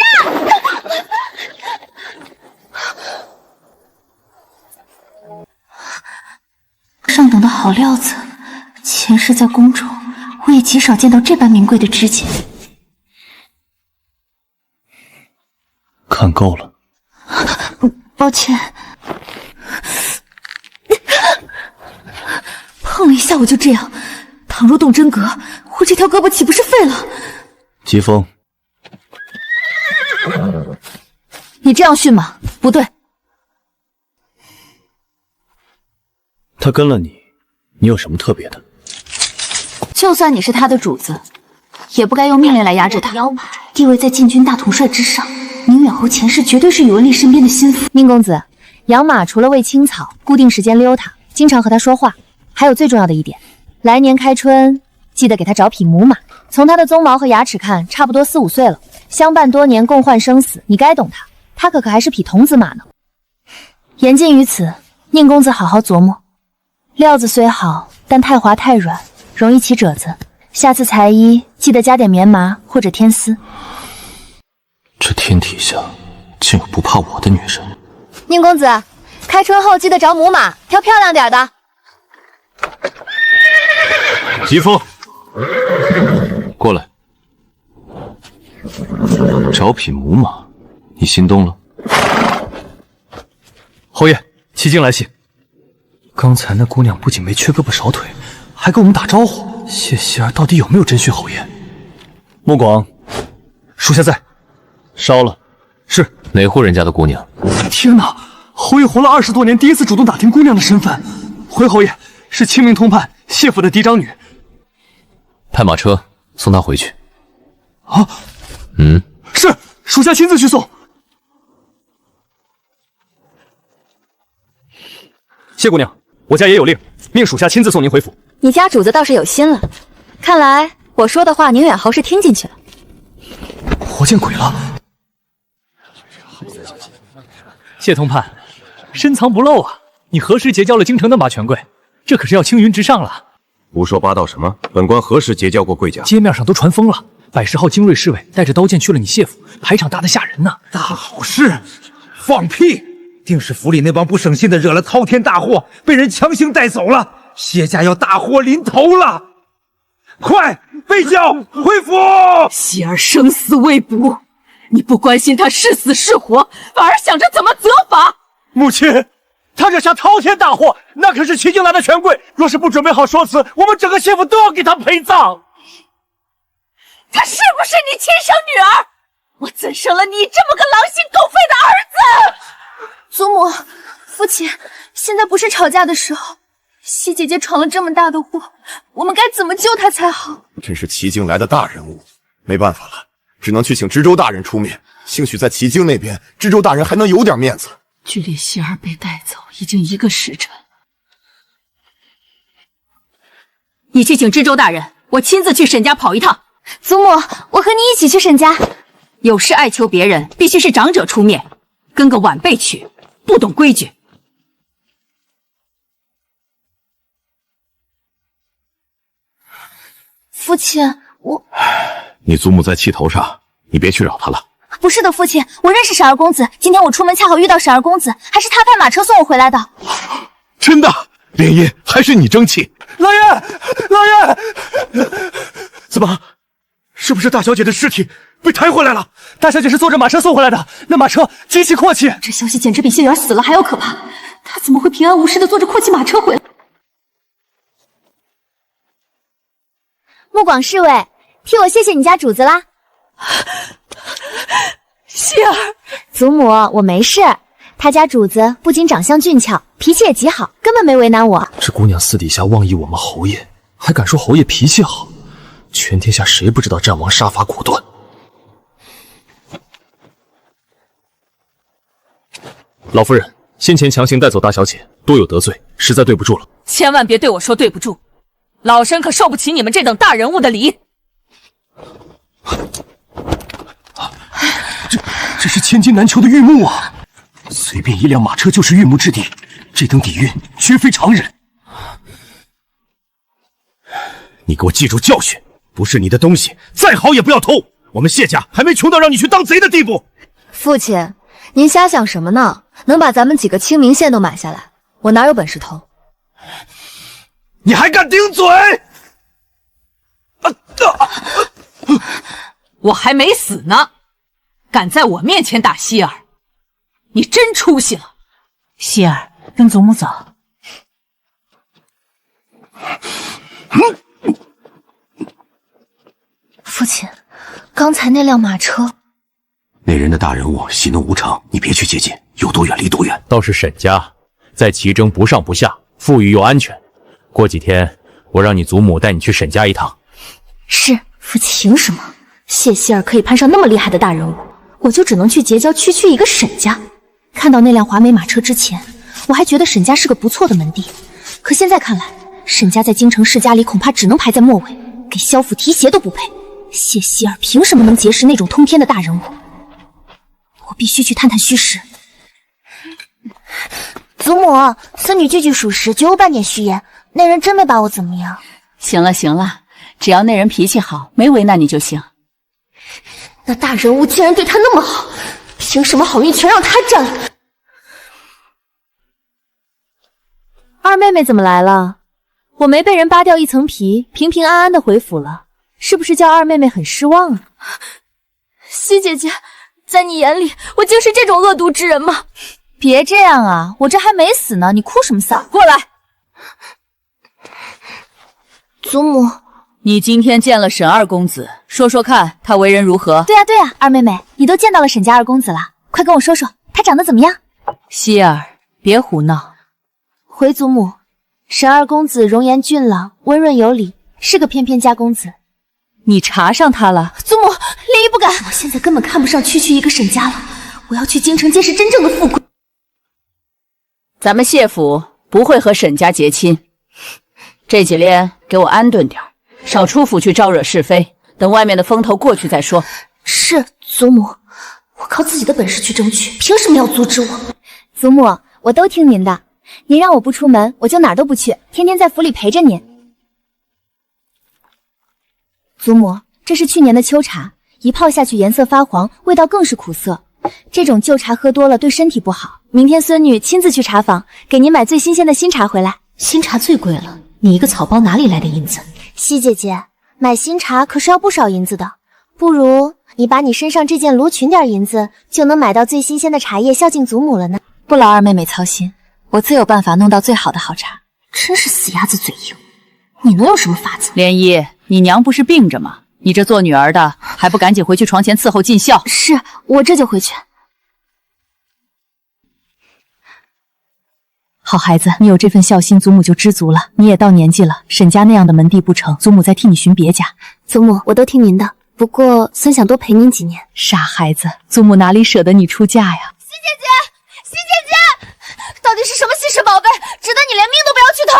上等的好料子，前世在宫中，我也极少见到这般名贵的指甲。看够了。抱歉。下我就这样。倘若动真格，我这条胳膊岂不是废了？疾风，你这样训吗？不对。他跟了你，你有什么特别的？就算你是他的主子，也不该用命令来压制他。地位在禁军大统帅之上，宁远侯前世绝对是宇文丽身边的心腹。宁公子，养马除了喂青草，固定时间溜它，经常和他说话，还有最重要的一点，来年开春记得给他找匹母马。从他的鬃毛和牙齿看，差不多4、5岁了，相伴多年，共患生死，你该懂他。他可还是匹童子马呢。言尽于此，宁公子好好琢磨。料子虽好，但太滑太软，容易起褶子。下次裁衣记得加点棉麻或者天丝。这天底下竟有不怕我的女人。宁公子，开春后记得找母马，挑漂亮点的。疾风，过来，找匹母马，你心动了？侯爷，奇经来信。刚才那姑娘不仅没缺胳膊少腿，还跟我们打招呼。谢希儿到底有没有真训侯爷？穆广，属下在。烧了。是。哪户人家的姑娘？天哪！侯爷活了20多年，第一次主动打听姑娘的身份。回侯爷，是清明通判谢府的嫡长女。派马车送她回去。啊？是，属下亲自去送。谢姑娘，我家也有令，命属下亲自送您回府。你家主子倒是有心了，看来我说的话宁远侯是听进去了。活见鬼了！谢通判，深藏不露啊！你何时结交了京城的马权贵？这可是要青云直上了。胡说八道什么？本官何时结交过贵家？街面上都传疯了，百10号精锐侍卫带着刀剑去了你谢府，排场大得吓人呢。大好事！放屁！定是府里那帮不省心的惹了滔天大祸，被人强行带走了。谢家要大祸临头了！快备轿回府！希儿生死未卜，你不关心他是死是活，反而想着怎么责罚。母亲，他惹下滔天大祸，那可是齐京来的权贵，若是不准备好说辞，我们整个谢府都要给他陪葬。他是不是你亲生女儿？我怎生了你这么个狼心狗肺的儿子？祖母，父亲，现在不是吵架的时候。谢姐姐闯了这么大的祸，我们该怎么救她才好？真是齐京来的大人物，没办法了，只能去请知州大人出面。兴许在齐京那边，知州大人还能有点面子。距离希儿被带走已经1个时辰，你去请知州大人，我亲自去沈家跑一趟。祖母，我和你一起去沈家。有事爱求别人，必须是长者出面，跟个晚辈去，不懂规矩。父亲，你祖母在气头上，你别去扰她了。不是的，父亲，我认识沈二公子，今天我出门恰好遇到沈二公子，还是他派马车送我回来的。真的，莲音，还是你争气。老爷，老爷，怎么？是不是大小姐的尸体被抬回来了？大小姐是坐着马车送回来的，那马车极其阔气。这消息简直比谢元死了还要可怕，他怎么会平安无事的坐着阔气马车回来？穆广侍卫，替我谢谢你家主子啦。希儿，祖母，我没事。他家主子不仅长相俊俏，脾气也极好，根本没为难我。这姑娘私底下妄议我们侯爷，还敢说侯爷脾气好，全天下谁不知道战王杀伐果断？老夫人，先前强行带走大小姐，多有得罪，实在对不住了。千万别对我说对不住，老身可受不起你们这等大人物的礼。这是千金难求的玉木啊！随便一辆马车就是玉木之地，这等底蕴绝非常人。你给我记住教训，不是你的东西，再好也不要偷。我们谢家还没穷到让你去当贼的地步。父亲，您瞎想什么呢？能把咱们几个清明县都买下来，我哪有本事偷？你还敢顶嘴！我还没死呢，敢在我面前打希儿，你真出息了。希儿，跟祖母走。父亲，刚才那辆马车，那人的大人物喜怒无常，你别去接近，有多远离多远。倒是沈家在齐征不上不下，富裕又安全。过几天我让你祖母带你去沈家一趟。是父亲。凭什么谢希儿可以攀上那么厉害的大人物，我就只能去结交区区一个沈家？看到那辆华美马车之前，我还觉得沈家是个不错的门第，可现在看来，沈家在京城世家里恐怕只能排在末尾，给萧府提鞋都不配。谢希儿凭什么能结识那种通天的大人物？我必须去探探虚实。祖母，孙女句句属实，绝无半点虚言。那人真没把我怎么样。行了行了，只要那人脾气好，没为难你就行。那大人物竟然对他那么好，凭什么好运全让他占了？二妹妹怎么来了？我没被人扒掉一层皮，平平安安的回府了，是不是叫二妹妹很失望啊？西姐姐，在你眼里，我竟是这种恶毒之人吗？别这样啊，我这还没死呢，你哭什么丧？过来。祖母，你今天见了沈二公子，说说看他为人如何？对啊，二妹妹，你都见到了沈家二公子了，快跟我说说，他长得怎么样？希儿，别胡闹。回祖母，沈二公子容颜俊朗，温润有礼，是个翩翩家公子。你查上他了？祖母，莲姨不敢。我现在根本看不上区区一个沈家了，我要去京城见识真正的富贵。咱们谢府不会和沈家结亲，这几连给我安顿点，少出府去招惹是非，等外面的风头过去再说。是，祖母，我靠自己的本事去争取，凭什么要阻止我？祖母，我都听您的，您让我不出门，我就哪儿都不去，天天在府里陪着您。祖母，这是去年的秋茶，一泡下去颜色发黄，味道更是苦涩。这种旧茶喝多了对身体不好，明天孙女亲自去茶坊给您买最新鲜的新茶回来。新茶最贵了，你一个草包哪里来的银子？西姐姐，买新茶可是要不少银子的，不如你把你身上这件罗裙点银子，就能买到最新鲜的茶叶孝敬祖母了呢。不劳二妹妹操心，我自有办法弄到最好的好茶。真是死鸭子嘴硬，你能有什么法子？莲姨，你娘不是病着吗？你这做女儿的还不赶紧回去床前伺候尽孝？是，我这就回去。好孩子，你有这份孝心，祖母就知足了。你也到年纪了，沈家那样的门第不成，祖母再替你寻别家。祖母，我都听您的，不过孙想多陪您几年。傻孩子，祖母哪里舍得你出嫁呀？西姐姐，西姐姐，到底是什么稀世宝贝，值得你连命都不要去偷？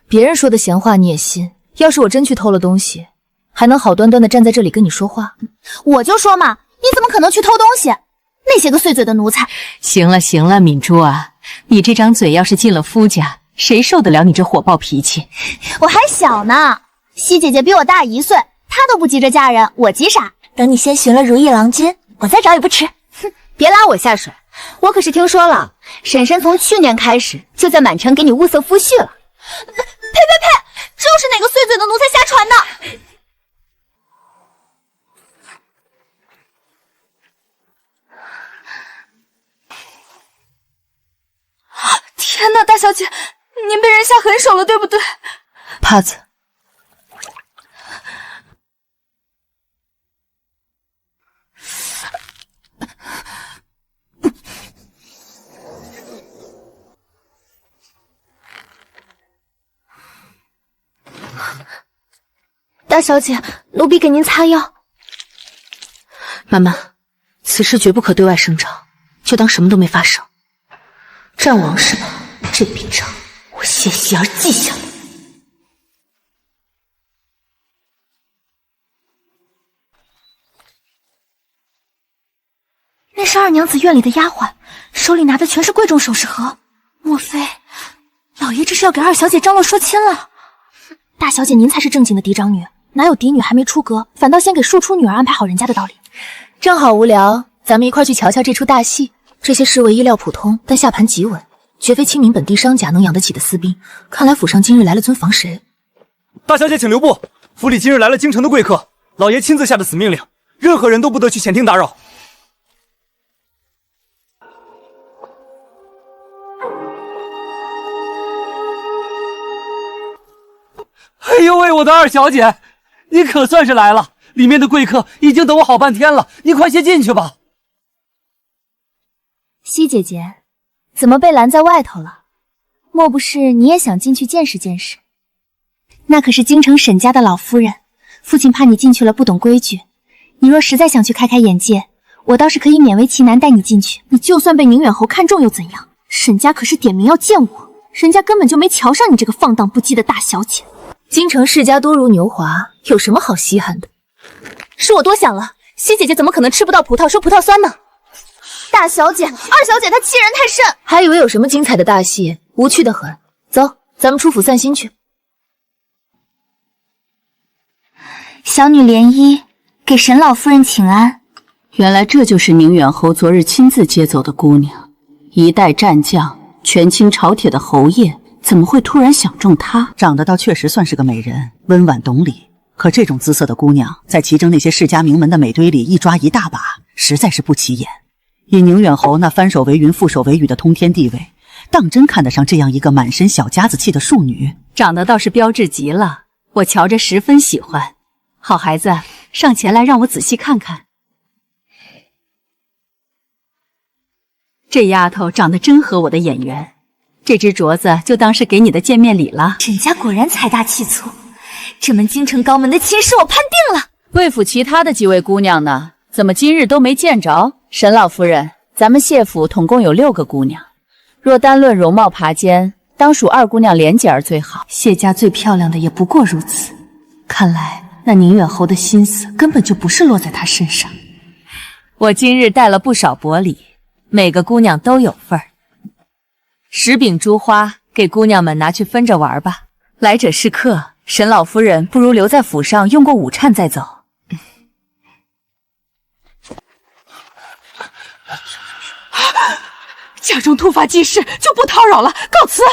别人说的闲话你也信？要是我真去偷了东西，还能好端端的站在这里跟你说话？我就说嘛，你怎么可能去偷东西？那些个碎嘴的奴才！行了行了，敏珠啊，你这张嘴要是进了夫家，谁受得了你这火爆脾气？我还小呢，西姐姐比我大1岁，她都不急着嫁人，我急啥？等你先寻了如意郎君，我再找也不迟。哼，别拉我下水，我可是听说了，婶婶从去年开始就在满城给你物色夫婿了。呸！这又是哪个碎嘴的奴才瞎传的？天哪，大小姐，您被人下狠手了，对不对？帕子，大小姐，奴婢给您擦药。妈妈，此事绝不可对外声张，就当什么都没发生。战王是吧？这笔账我谢希儿记下了。那是二娘子院里的丫鬟，手里拿的全是贵重首饰盒。莫非老爷这是要给二小姐张罗说亲了？大小姐您才是正经的嫡长女，哪有嫡女还没出阁，反倒先给庶出女儿安排好人家的道理？正好无聊，咱们一块去瞧瞧这出大戏。这些侍卫衣料普通，但下盘极稳，绝非清明本地商贾能养得起的私兵。看来府上今日来了尊防神。大小姐请留步，府里今日来了京城的贵客，老爷亲自下的死命令，任何人都不得去前厅打扰。哎呦喂，我的二小姐，你可算是来了！里面的贵客已经等我好半天了，你快些进去吧。西姐姐，怎么被拦在外头了？莫不是你也想进去见识见识？那可是京城沈家的老夫人，父亲怕你进去了不懂规矩。你若实在想去开开眼界，我倒是可以勉为其难带你进去。你就算被宁远侯看中又怎样？沈家可是点名要见我，人家根本就没瞧上你这个放荡不羁的大小姐。京城世家多如牛华，有什么好稀罕的？是我多想了，西姐姐怎么可能吃不到葡萄说葡萄酸呢？大小姐、二小姐她欺人太甚，还以为有什么精彩的大戏，无趣的很。走，咱们出府散心去。小女涟漪给沈老夫人请安。原来这就是宁远侯昨日亲自接走的姑娘，一代战将，权倾朝铁的侯爷，怎么会突然想中她？长得倒确实算是个美人，温婉懂礼。可这种姿色的姑娘，在齐征那些世家名门的美堆里一抓一大把，实在是不起眼。以宁远侯那翻手为云覆手为雨的通天地位，当真看得上这样一个满身小家子气的庶女？长得倒是标致极了，我瞧着十分喜欢。好孩子，上前来让我仔细看看。这丫头长得真合我的眼缘，这只镯子就当是给你的见面礼了。沈家果然财大气粗，这门京城高门的亲事我判定了。贵府其他的几位姑娘呢？怎么今日都没见着？沈老夫人，咱们谢府统共有6个姑娘，若单论容貌爬肩，当属2姑娘连姐儿最好。谢家最漂亮的也不过如此，看来那宁远侯的心思根本就不是落在她身上。我今日带了不少薄礼，每个姑娘都有份儿。10饼珠花给姑娘们拿去分着玩吧。来者是客，沈老夫人不如留在府上用过午膳再走。家中突发急事，就不叨扰了，告辞。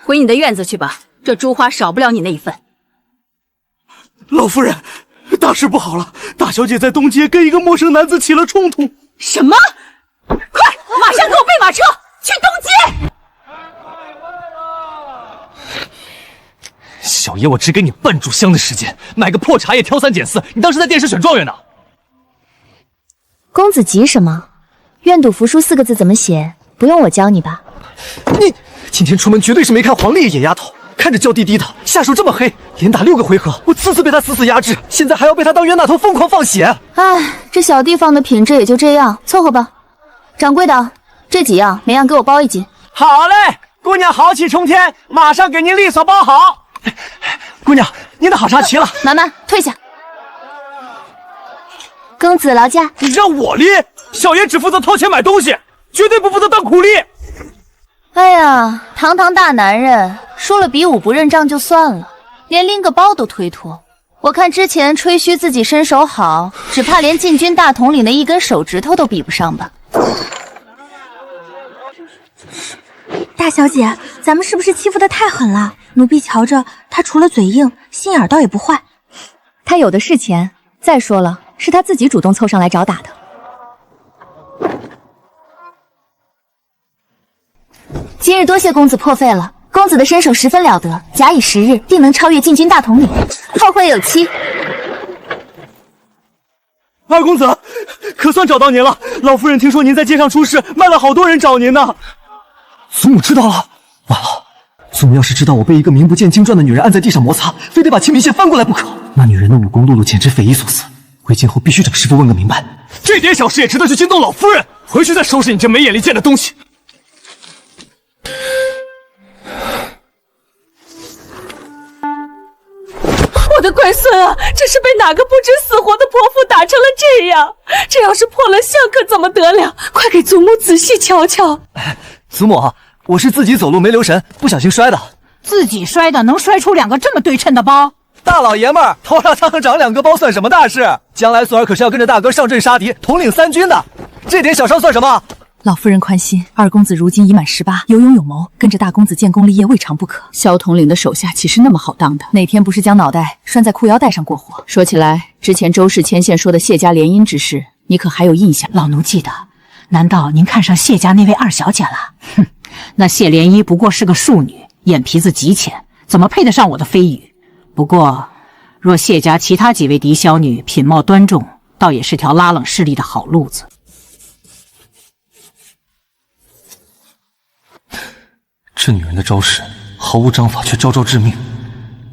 回你的院子去吧，这珠花少不了你那一份。老夫人，大事不好了！大小姐在东街跟一个陌生男子起了冲突。什么？快，马上给我备马车，去东街！小爷，我只给你半炷香的时间，买个破茶叶挑3拣4，你当时在电视选状元呢？公子急什么？愿赌服输4个字怎么写？不用我教你吧？你今天出门绝对是没看黄历，野丫头，看着娇滴滴的，下手这么黑，连打6个回合，我次次被他死死压制，现在还要被他当冤大头疯狂放血。唉，这小地方的品质也就这样，凑合吧。掌柜的，这几样每样给我包1斤。好嘞，姑娘豪气冲天，马上给您利索包好。姑娘，您的好茶齐了。满满，退下。公子劳驾。你让我拎？小爷只负责掏钱买东西，绝对不负责当苦力。哎呀，堂堂大男人，输了比武不认账就算了，连拎个包都推脱。我看之前吹嘘自己身手好，只怕连禁军大统领的1根手指头都比不上吧。大小姐，咱们是不是欺负得太狠了？奴婢瞧着他除了嘴硬，心眼倒也不坏。他有的是钱，再说了，是他自己主动凑上来找打的。今日多谢公子破费了，公子的身手十分了得，假以时日，定能超越禁军大统领。后会有期。二公子，可算找到您了。老夫人听说您在街上出事，卖了好多人找您呢。祖母知道了，完了！祖母要是知道我被一个名不见经传的女人按在地上摩擦，非得把清明线翻过来不可。那女人的武功路路简直匪夷所思，回京后必须找师傅问个明白。这点小事也值得去惊动老夫人？回去再收拾你这没眼力见的东西。我的乖孙啊，这是被哪个不知死活的泼妇打成了这样？这要是破了相可怎么得了？快给祖母仔细瞧瞧。祖母，我是自己走路没留神，不小心摔的。自己摔的能摔出2个这么对称的包？大老爷们儿头上长2个包算什么大事？将来孙儿可是要跟着大哥上阵杀敌，统领3军的，这点小伤算什么？老夫人宽心，二公子如今已满18，有勇有谋，跟着大公子建功立业未尝不可。萧统领的手下岂是那么好当的？哪天不是将脑袋拴在裤腰带上过活？说起来，之前周氏牵线说的谢家联姻之事，你可还有印象？老奴记得。难道您看上谢家那位二小姐了？哼，那谢莲依不过是个庶女，眼皮子极浅，怎么配得上我的飞羽？不过，若谢家其他几位嫡小女品貌端重，倒也是条拉拢势力的好路子。这女人的招式毫无章法，却招招致命，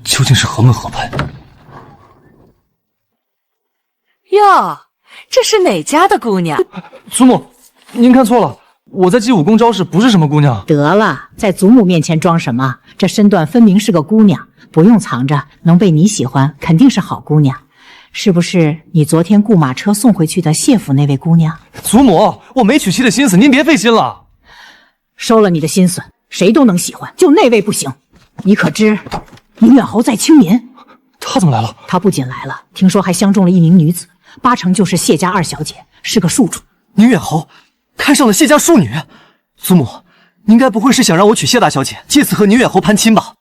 究竟是何门何派？哟，这是哪家的姑娘？祖母，您看错了，我在记武功招式，不是什么姑娘。得了，在祖母面前装什么？这身段分明是个姑娘，不用藏着，能被你喜欢，肯定是好姑娘。是不是你昨天雇马车送回去的谢府那位姑娘？祖母，我没娶妻的心思，您别费心了。收了你的心思，谁都能喜欢，就那位不行。你可知宁远侯在青民？他怎么来了？他不仅来了，听说还相中了一名女子，8成就是谢家二小姐，是个庶主。宁远侯看上了谢家庶女，祖母，您该不会是想让我娶谢大小姐，借此和宁远侯攀亲吧？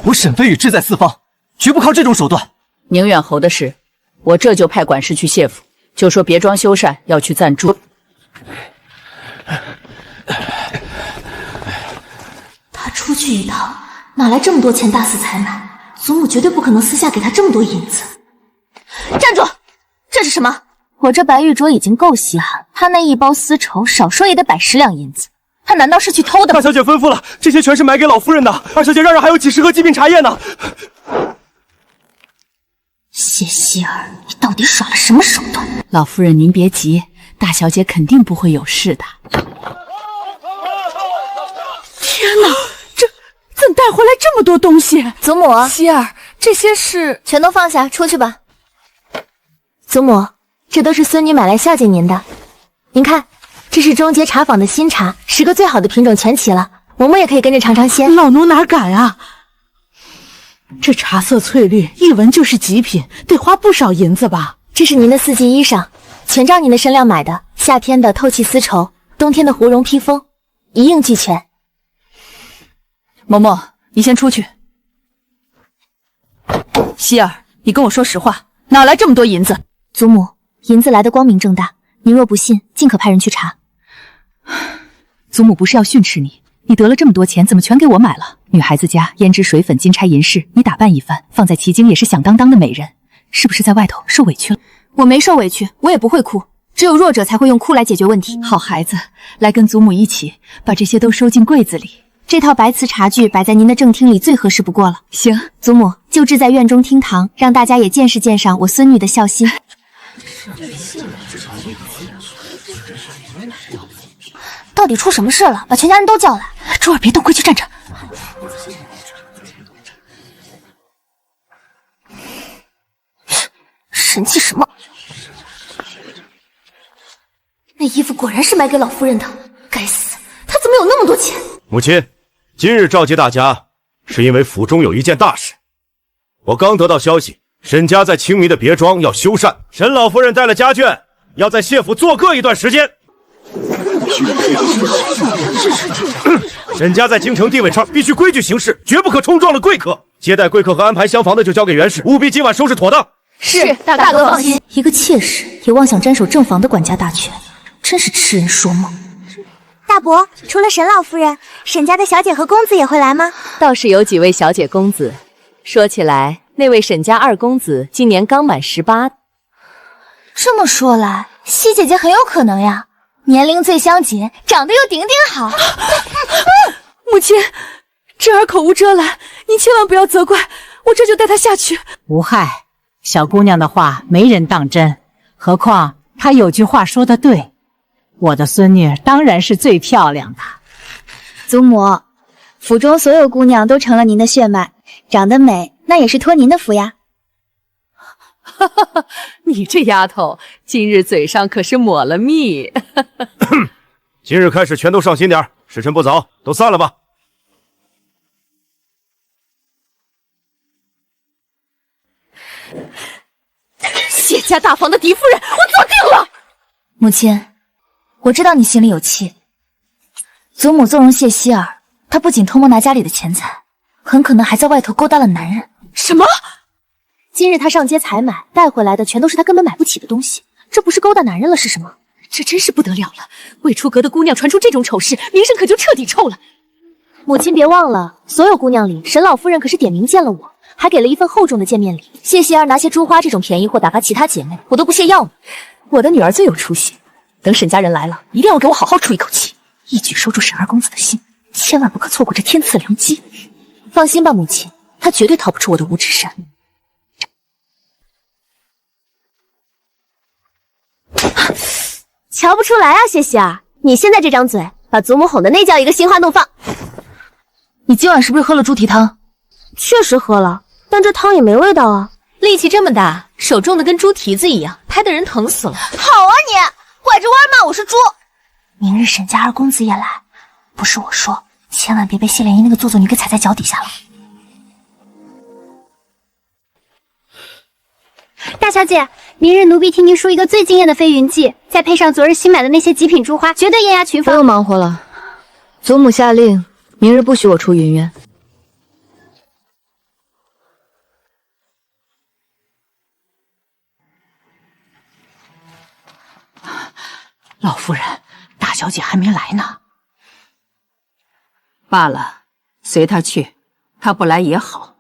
我沈飞羽志在四方，绝不靠这种手段。宁远侯的事，我这就派管事去谢府，就说别庄修缮要去暂住。他出去一趟，哪来这么多钱大肆采买？祖母绝对不可能私下给他这么多银子。站住！这是什么？我这白玉镯已经够稀罕，他那一包丝绸少说也得110两银子，他难道是去偷的吗？大小姐吩咐了，这些全是买给老夫人的。二小姐让还有几10盒极品茶叶呢。谢希儿，你到底耍了什么手段？老夫人您别急，大小姐肯定不会有事的。天哪，这怎带回来这么多东西？祖母，希儿，这些是……全都放下，出去吧。祖母，这都是孙女买来孝敬您的。您看，这是中街茶坊的新茶，10个最好的品种全齐了，嬷嬷也可以跟着尝尝鲜。老奴哪敢啊！这茶色翠绿，一闻就是极品，得花不少银子吧？这是您的4季衣裳，全照您的身量买的，夏天的透气丝绸，冬天的狐绒披风，一应俱全。嬷嬷，你先出去。希儿，你跟我说实话，哪来这么多银子？祖母，银子来的光明正大，您若不信，尽可派人去查。祖母不是要训斥你，你得了这么多钱，怎么全给我买了？女孩子家胭脂水粉金钗银饰，你打扮一番，放在旗津也是响当当的美人，是不是在外头受委屈了？我没受委屈，我也不会哭，只有弱者才会用哭来解决问题。好孩子，来跟祖母一起把这些都收进柜子里。这套白瓷茶具摆在您的正厅里最合适不过了。行，祖母就置在院中厅堂，让大家也见识鉴赏我孙女的孝心。到底出什么事了？把全家人都叫来！珠儿别动，快去站着。神气什么？那衣服果然是买给老夫人的，该死，他怎么有那么多钱？母亲，今日召集大家，是因为府中有一件大事。我刚得到消息，沈家在青迷的别庄要修缮，沈老夫人带了家眷，要在谢府做客一段时间。沈家在京城地位差，必须规矩行事，绝不可冲撞了贵客。接待贵客和安排厢房的就交给袁氏，务必今晚收拾妥当。是，大哥放心。一个妾室也妄想沾手正房的管家大权，真是痴人说梦。大伯，除了沈老夫人，沈家的小姐和公子也会来吗？倒是有几位小姐公子。说起来，那位沈家二公子今年刚满18。这么说来，西姐姐很有可能呀，年龄最相近，长得又顶顶好。母亲，侄儿口无遮拦，您千万不要责怪，我这就带她下去。无害，小姑娘的话没人当真，何况她有句话说得对，我的孙女当然是最漂亮的。祖母，府中所有姑娘都成了您的血脉，长得美那也是托您的福呀。哈哈哈，你这丫头，今日嘴上可是抹了蜜。今日开始全都上心点，时辰不早，都散了吧。谢家大房的嫡夫人，我做定了。母亲，我知道你心里有气。祖母纵容谢希儿，她不仅偷摸拿家里的钱财，很可能还在外头勾搭了男人。什么？今日她上街采买，带回来的全都是她根本买不起的东西，这不是勾搭男人了是什么？这真是不得了了！未出阁的姑娘传出这种丑事，名声可就彻底臭了。母亲别忘了，所有姑娘里，沈老夫人可是点名见了我，还给了一份厚重的见面礼。谢希儿拿些珠花这种便宜货打发其他姐妹，我都不屑要呢。我的女儿最有出息，等沈家人来了，一定要给我好好出一口气，一举收住沈二公子的心，千万不可错过这天赐良机。放心吧，母亲，他绝对逃不出我的五指山。瞧不出来啊，谢希儿，你现在这张嘴，把祖母哄得那叫一个心花怒放。你今晚是不是喝了猪蹄汤？确实喝了，但这汤也没味道啊。力气这么大，手重的跟猪蹄子一样，拍得人疼死了。好啊你，拐着弯骂我是猪。明日沈家二公子也来，不是我说，千万别被谢莲姨那个做作女给踩在脚底下了。大小姐，明日奴婢替您梳一个最惊艳的飞云髻，再配上昨日新买的那些极品珠花，绝对艳压群芳。不用忙活了，祖母下令，明日不许我出云渊。老夫人，大小姐还没来呢。罢了，随她去，她不来也好。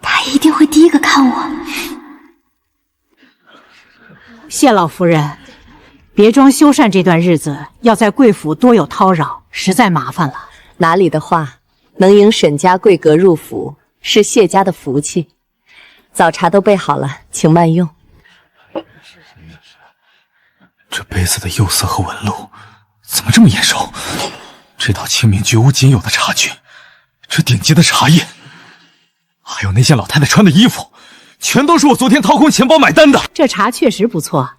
他一定会第一个看我。谢老夫人，别庄修缮这段日子要在贵府多有叨扰，实在麻烦了。哪里的话，能迎沈家贵阁入府，是谢家的福气。早茶都备好了，请慢用。这杯子的釉色和纹路怎么这么眼熟？这道清明绝无仅有的茶具，这顶级的茶叶，还有那件老太太穿的衣服，全都是我昨天掏空钱包买单的。这茶确实不错。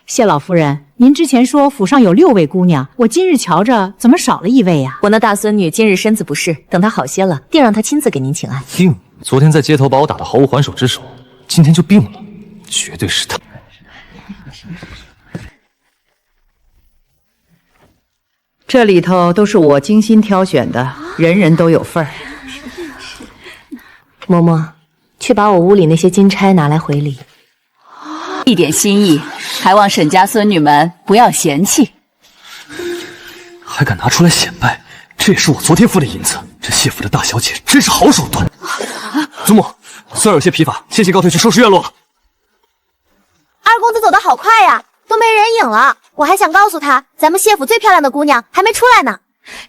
谢老夫人，您之前说府上有6位姑娘，我今日瞧着怎么少了1位呀？我那大孙女今日身子不适，等她好些了，定让她亲自给您请安。病？昨天在街头把我打得毫无还手之手，今天就病了，绝对是她。这里头都是我精心挑选的，人人都有份儿。嬷嬷，去把我屋里那些金钗拿来回礼。一点心意，还望沈家孙女们不要嫌弃。还敢拿出来显摆，这也是我昨天付的银子。这谢府的大小姐真是好手段。祖母，孙儿有些疲乏，先行告退去收拾院落了。二公子走得好快呀，都没人影了。我还想告诉他，咱们谢府最漂亮的姑娘还没出来呢。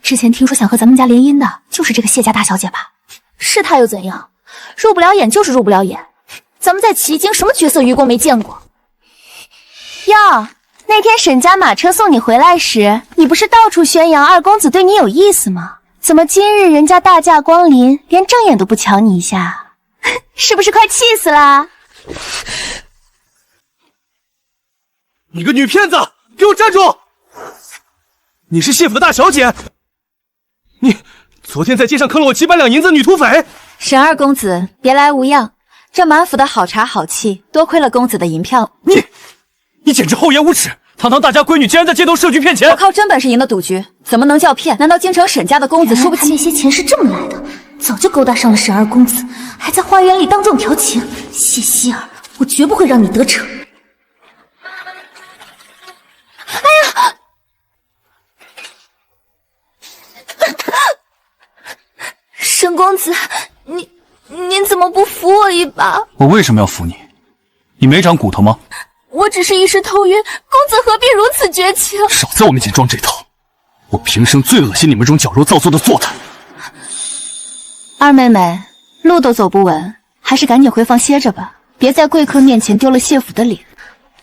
之前听说想和咱们家联姻的，就是这个谢家大小姐吧？是她又怎样？入不了眼就是入不了眼。咱们在奇经什么绝色愚公没见过？哟，那天沈家马车送你回来时，你不是到处宣扬二公子对你有意思吗？怎么今日人家大驾光临，连正眼都不瞧你一下？是不是快气死啦？你个女骗子，给我站住！你是谢府的大小姐，你昨天在街上坑了我700两银子女土匪。沈二公子，别来无恙。这满府的好茶好气，多亏了公子的银票。你简直厚颜无耻！堂堂大家闺女，竟然在街头设局骗钱！我靠真本事赢的赌局，怎么能叫骗？难道京城沈家的公子输不起？那些钱是这么来的，早就勾搭上了沈二公子，还在花园里当众调情。谢希儿，我绝不会让你得逞。哎呀！沈公子，您怎么不扶我一把？我为什么要扶你？你没长骨头吗？我只是一时头晕，公子何必如此绝情？少在我面前装这套！我平生最恶心你们这种矫揉造作的作态。二妹妹，路都走不稳，还是赶紧回房歇着吧，别在贵客面前丢了谢府的脸。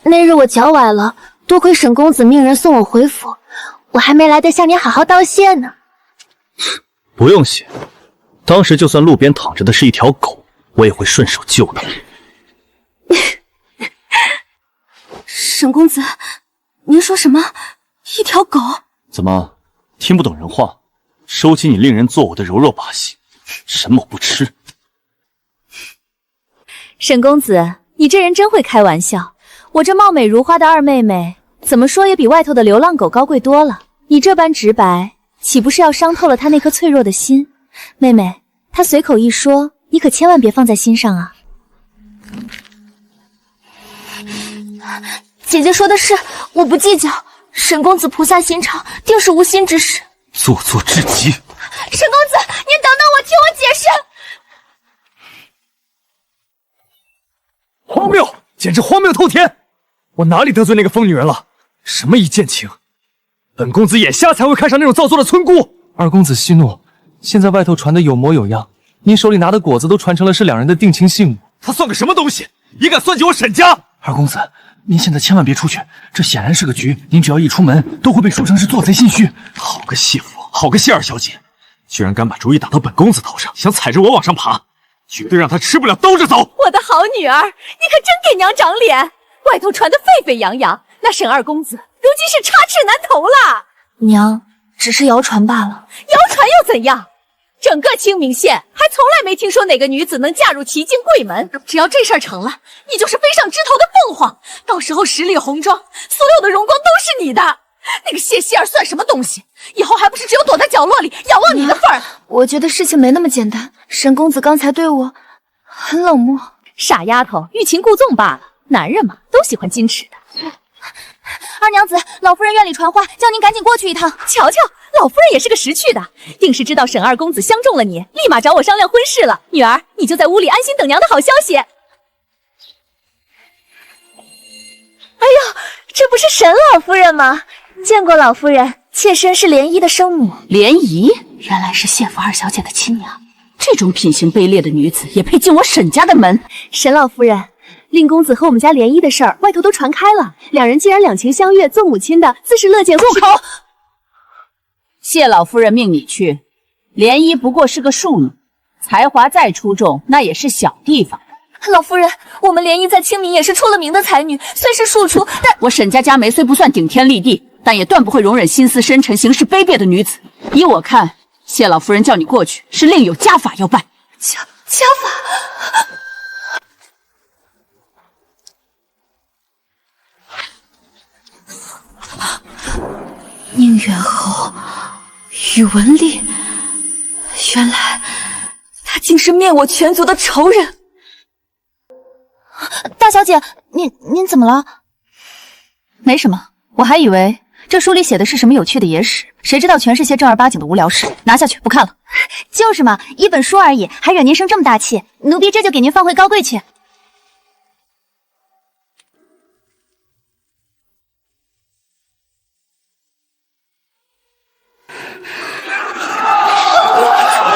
那日我脚崴了，多亏沈公子命人送我回府，我还没来得向你好好道谢呢。不用谢，当时就算路边躺着的是一条狗，我也会顺手救的。沈公子，您说什么？一条狗？怎么听不懂人话？收起你令人作呕的柔弱把戏，沈某不吃。沈公子，你这人真会开玩笑。我这貌美如花的二妹妹，怎么说也比外头的流浪狗高贵多了。你这般直白，岂不是要伤透了她那颗脆弱的心？妹妹，她随口一说，你可千万别放在心上啊。姐姐说的是，我不计较。沈公子菩萨心肠，定是无心之事。做作至极。沈公子，您等等我，听我解释。荒谬，简直荒谬透天！我哪里得罪那个疯女人了？什么一见情，本公子眼瞎才会看上那种造作的村姑。二公子息怒，现在外头传的有模有样，您手里拿的果子都传成了是两人的定情信物。他算个什么东西？也敢算计我沈家？二公子，您现在千万别出去，这显然是个局。您只要一出门，都会被说成是做贼心虚。好个谢府，好个谢二小姐，居然敢把主意打到本公子头上，想踩着我往上爬，绝对让他吃不了兜着走。我的好女儿，你可真给娘长脸！外头传得沸沸扬扬，那沈二公子如今是插翅难投了。娘，只是谣传罢了。谣传又怎样？整个清明县还从来没听说哪个女子能嫁入齐晋贵门。只要这事儿成了，你就是飞上枝头的凤凰，到时候十里红妆，所有的荣光都是你的。那个谢希儿算什么东西？以后还不是只有躲在角落里仰望你的份儿？我觉得事情没那么简单。沈公子刚才对我很冷漠。傻丫头，欲擒故纵罢了。男人嘛，都喜欢矜持的。二娘子，老夫人院里传话，叫您赶紧过去一趟。瞧瞧，老夫人也是个识趣的，定是知道沈二公子相中了你，立马找我商量婚事了。女儿，你就在屋里安心等娘的好消息。哎呦，这不是沈老夫人吗？见过老夫人，妾身是涟漪的生母。涟漪原来是谢府二小姐的亲娘，这种品行卑劣的女子也配进我沈家的门？沈老夫人，令公子和我们家涟漪的事儿，外头都传开了。两人既然两情相悦，做母亲的自是乐见。住口！谢老夫人命你去，涟漪不过是个庶女，才华再出众，那也是小地方。老夫人，我们涟漪在清明也是出了名的才女，虽是庶出，但我沈家家门虽不算顶天立地，但也断不会容忍心思深沉、行事卑鄙的女子。依我看，谢老夫人叫你过去，是另有家法要办。家法？宁远侯，宇文丽，原来他竟是灭我全族的仇人。大小姐，您怎么了？没什么，我还以为这书里写的是什么有趣的野史，谁知道全是些正儿八经的无聊事。拿下去，不看了。就是嘛，一本书而已，还惹您生这么大气，奴婢这就给您放回高贵去。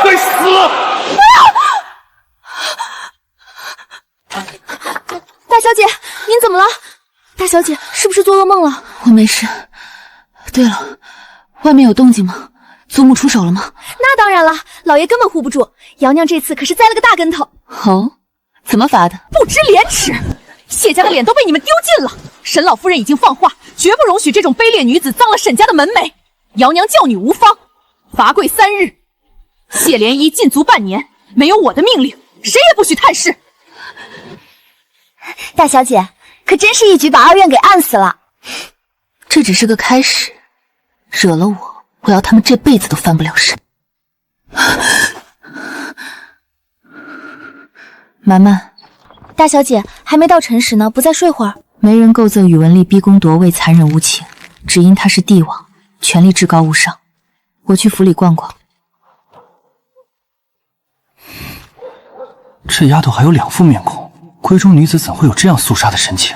该死了！大小姐，您怎么了？大小姐，是不是做噩梦了？我没事。对了，外面有动静吗？祖母出手了吗？那当然了，老爷根本护不住。瑶娘这次可是栽了个大跟头。哦，怎么罚的？不知廉耻！谢家的脸都被你们丢尽了。沈老夫人已经放话，绝不容许这种卑劣女子脏了沈家的门楣。瑶娘教女无方，罚跪3日。谢涟漪禁足半年，没有我的命令，谁也不许探视。大小姐，可真是一举把二院给按死了。这只是个开始，惹了我要他们这辈子都翻不了身。满满，大小姐还没到辰时呢，不再睡会儿？没人构憎宇文丽逼宫夺位、残忍无情，只因他是帝王，权力至高无上。我去府里逛逛。这丫头还有2副面孔，闺中女子怎会有这样肃杀的神情？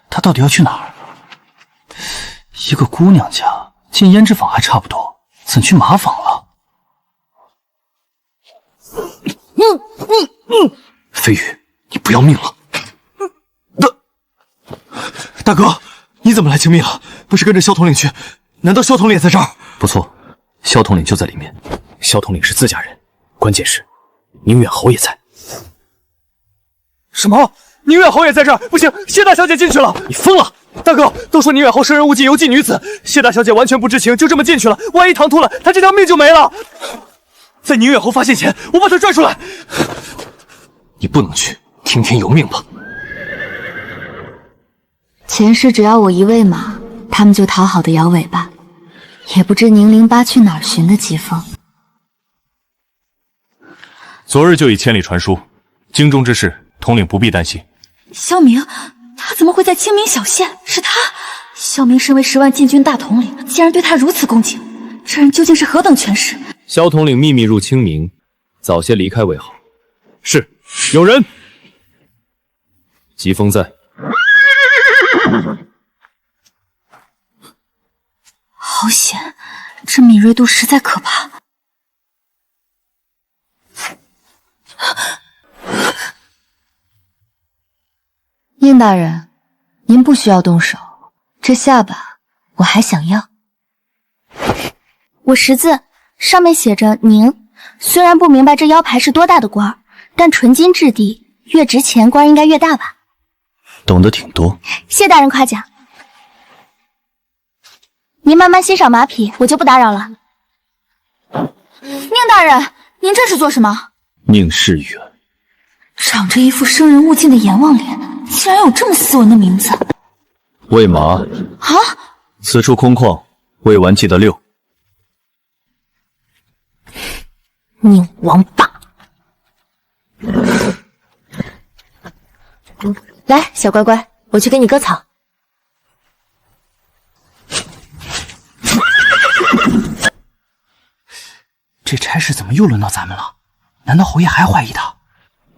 她到底要去哪儿？一个姑娘家进胭脂坊还差不多，怎去马坊了？飞羽，你不要命了！大哥，你怎么来清明了？不是跟着萧统领去？难道萧统领也在这儿？不错，萧统领就在里面。萧统领是自家人，关键是宁远侯也在。什么？宁远侯也在这儿？不行，谢大小姐进去了！你疯了！大哥，都说宁远侯生人勿近，尤忌女子。谢大小姐完全不知情，就这么进去了，万一唐突了，她这条命就没了。在宁远侯发现前，我把她拽出来。你不能去，听天由命吧。前世只要我一喂马，他们就讨好的摇尾巴，也不知宁陵八去哪儿寻的疾风。昨日就已千里传书，京中之事，统领不必担心。萧明，他怎么会在清明小县？是他！萧明身为10万禁军大统领，竟然对他如此恭敬，这人究竟是何等权势？萧统领秘密入清明，早些离开为好。是，有人。疾风在。好险，这敏锐度实在可怕。宁大人，您不需要动手，这下巴我还想要。我识字，上面写着宁。虽然不明白这腰牌是多大的官，但纯金质地，越值钱官应该越大吧？懂得挺多。谢大人夸奖。您慢慢欣赏马匹，我就不打扰了。宁大人，您这是做什么？宁世远，长着一副生人勿近的阎王脸，竟然有这么斯文的名字。喂马啊！此处空旷，未完记得6。宁王八。来，小乖乖，我去给你割草。这差事怎么又轮到咱们了？难道侯爷还怀疑他？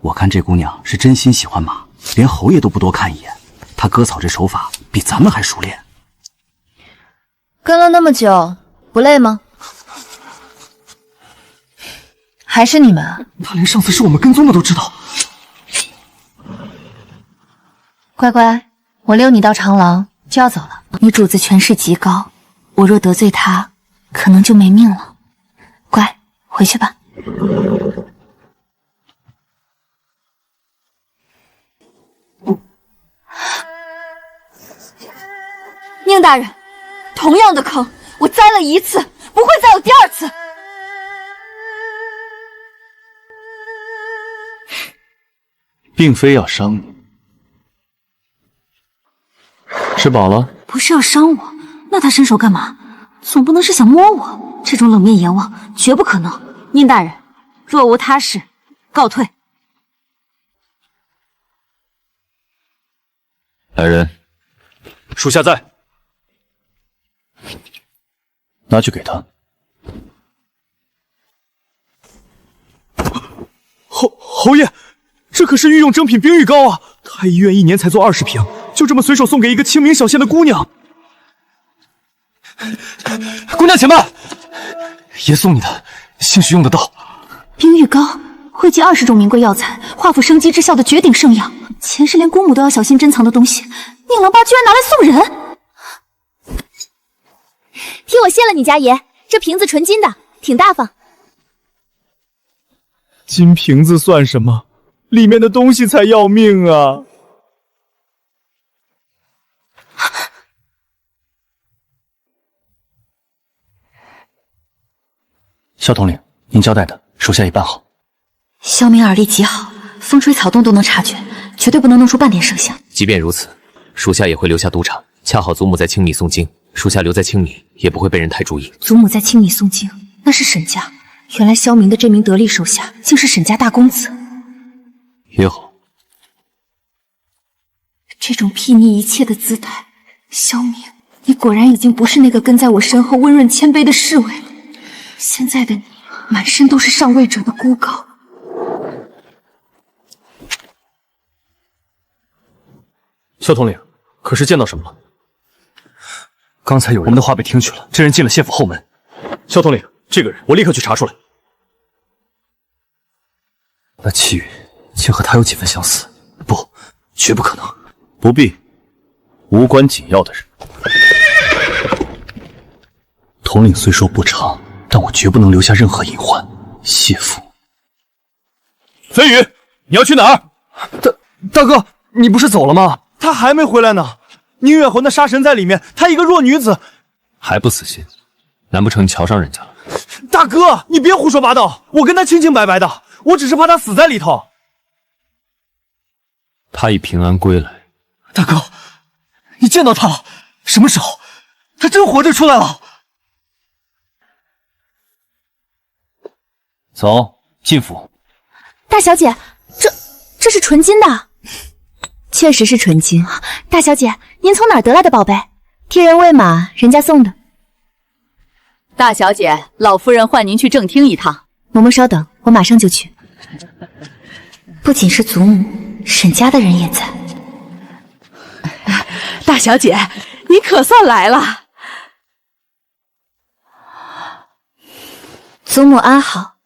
我看这姑娘是真心喜欢马，连侯爷都不多看一眼。她割草这手法比咱们还熟练。跟了那么久，不累吗？还是你们？他连上次是我们跟踪的都知道。乖乖，我溜你到长廊就要走了。你主子权势极高，我若得罪他，可能就没命了。乖，回去吧。宁大人，同样的坑我栽了1次，不会再有第2次。并非要伤你。吃饱了？不是要伤我，那他伸手干嘛？总不能是想摸我？这种冷面阎王绝不可能。宁大人，若无他事，告退。来人，属下在。拿去给他。侯爷，这可是御用正品冰玉膏啊！太医院1年才做20瓶，就这么随手送给一个清明小县的姑娘。姑娘且慢，爷送你的，兴许用得到。冰玉膏汇集20种名贵药材，化腐生肌之效的绝顶圣药，前世连姑母都要小心珍藏的东西，宁郎八居然拿来送人！替我谢了你家爷，这瓶子纯金的，挺大方。金瓶子算什么？里面的东西才要命啊！萧统领，您交代的，属下已办好。萧明耳力极好，风吹草动都能察觉，绝对不能弄出半点声响。即便如此，属下也会留下督场。恰好祖母在青米诵经，属下留在青米也不会被人太注意。祖母在青米诵经，那是沈家。原来萧明的这名得力手下，竟是沈家大公子。也好。这种睥睨一切的姿态，萧明，你果然已经不是那个跟在我身后温润谦卑的侍卫了。现在的你，满身都是上位者的孤高。萧统领，可是见到什么了？刚才有人，我们的话被听去了，这人进了县府后门。萧统领，这个人我立刻去查出来。那齐宇竟和他有几分相似？不，绝不可能。不必，无关紧要的人。统领虽说不长，但我绝不能留下任何隐患。谢父。飞宇，你要去哪儿？大哥，你不是走了吗？他还没回来呢。宁远侯那杀神在里面，她一个弱女子，还不死心？难不成你瞧上人家了？大哥，你别胡说八道！我跟他清清白白的，我只是怕他死在里头。他已平安归来。大哥，你见到他了？什么时候？他真活着出来了？走，进府。大小姐，这是纯金的。确实是纯金。大小姐，您从哪儿得来的宝贝？替人喂马，人家送的。大小姐，老夫人唤您去正厅一趟。嬷嬷稍等，我马上就去。不仅是祖母，沈家的人也在。大小姐，你可算来了。祖母安好，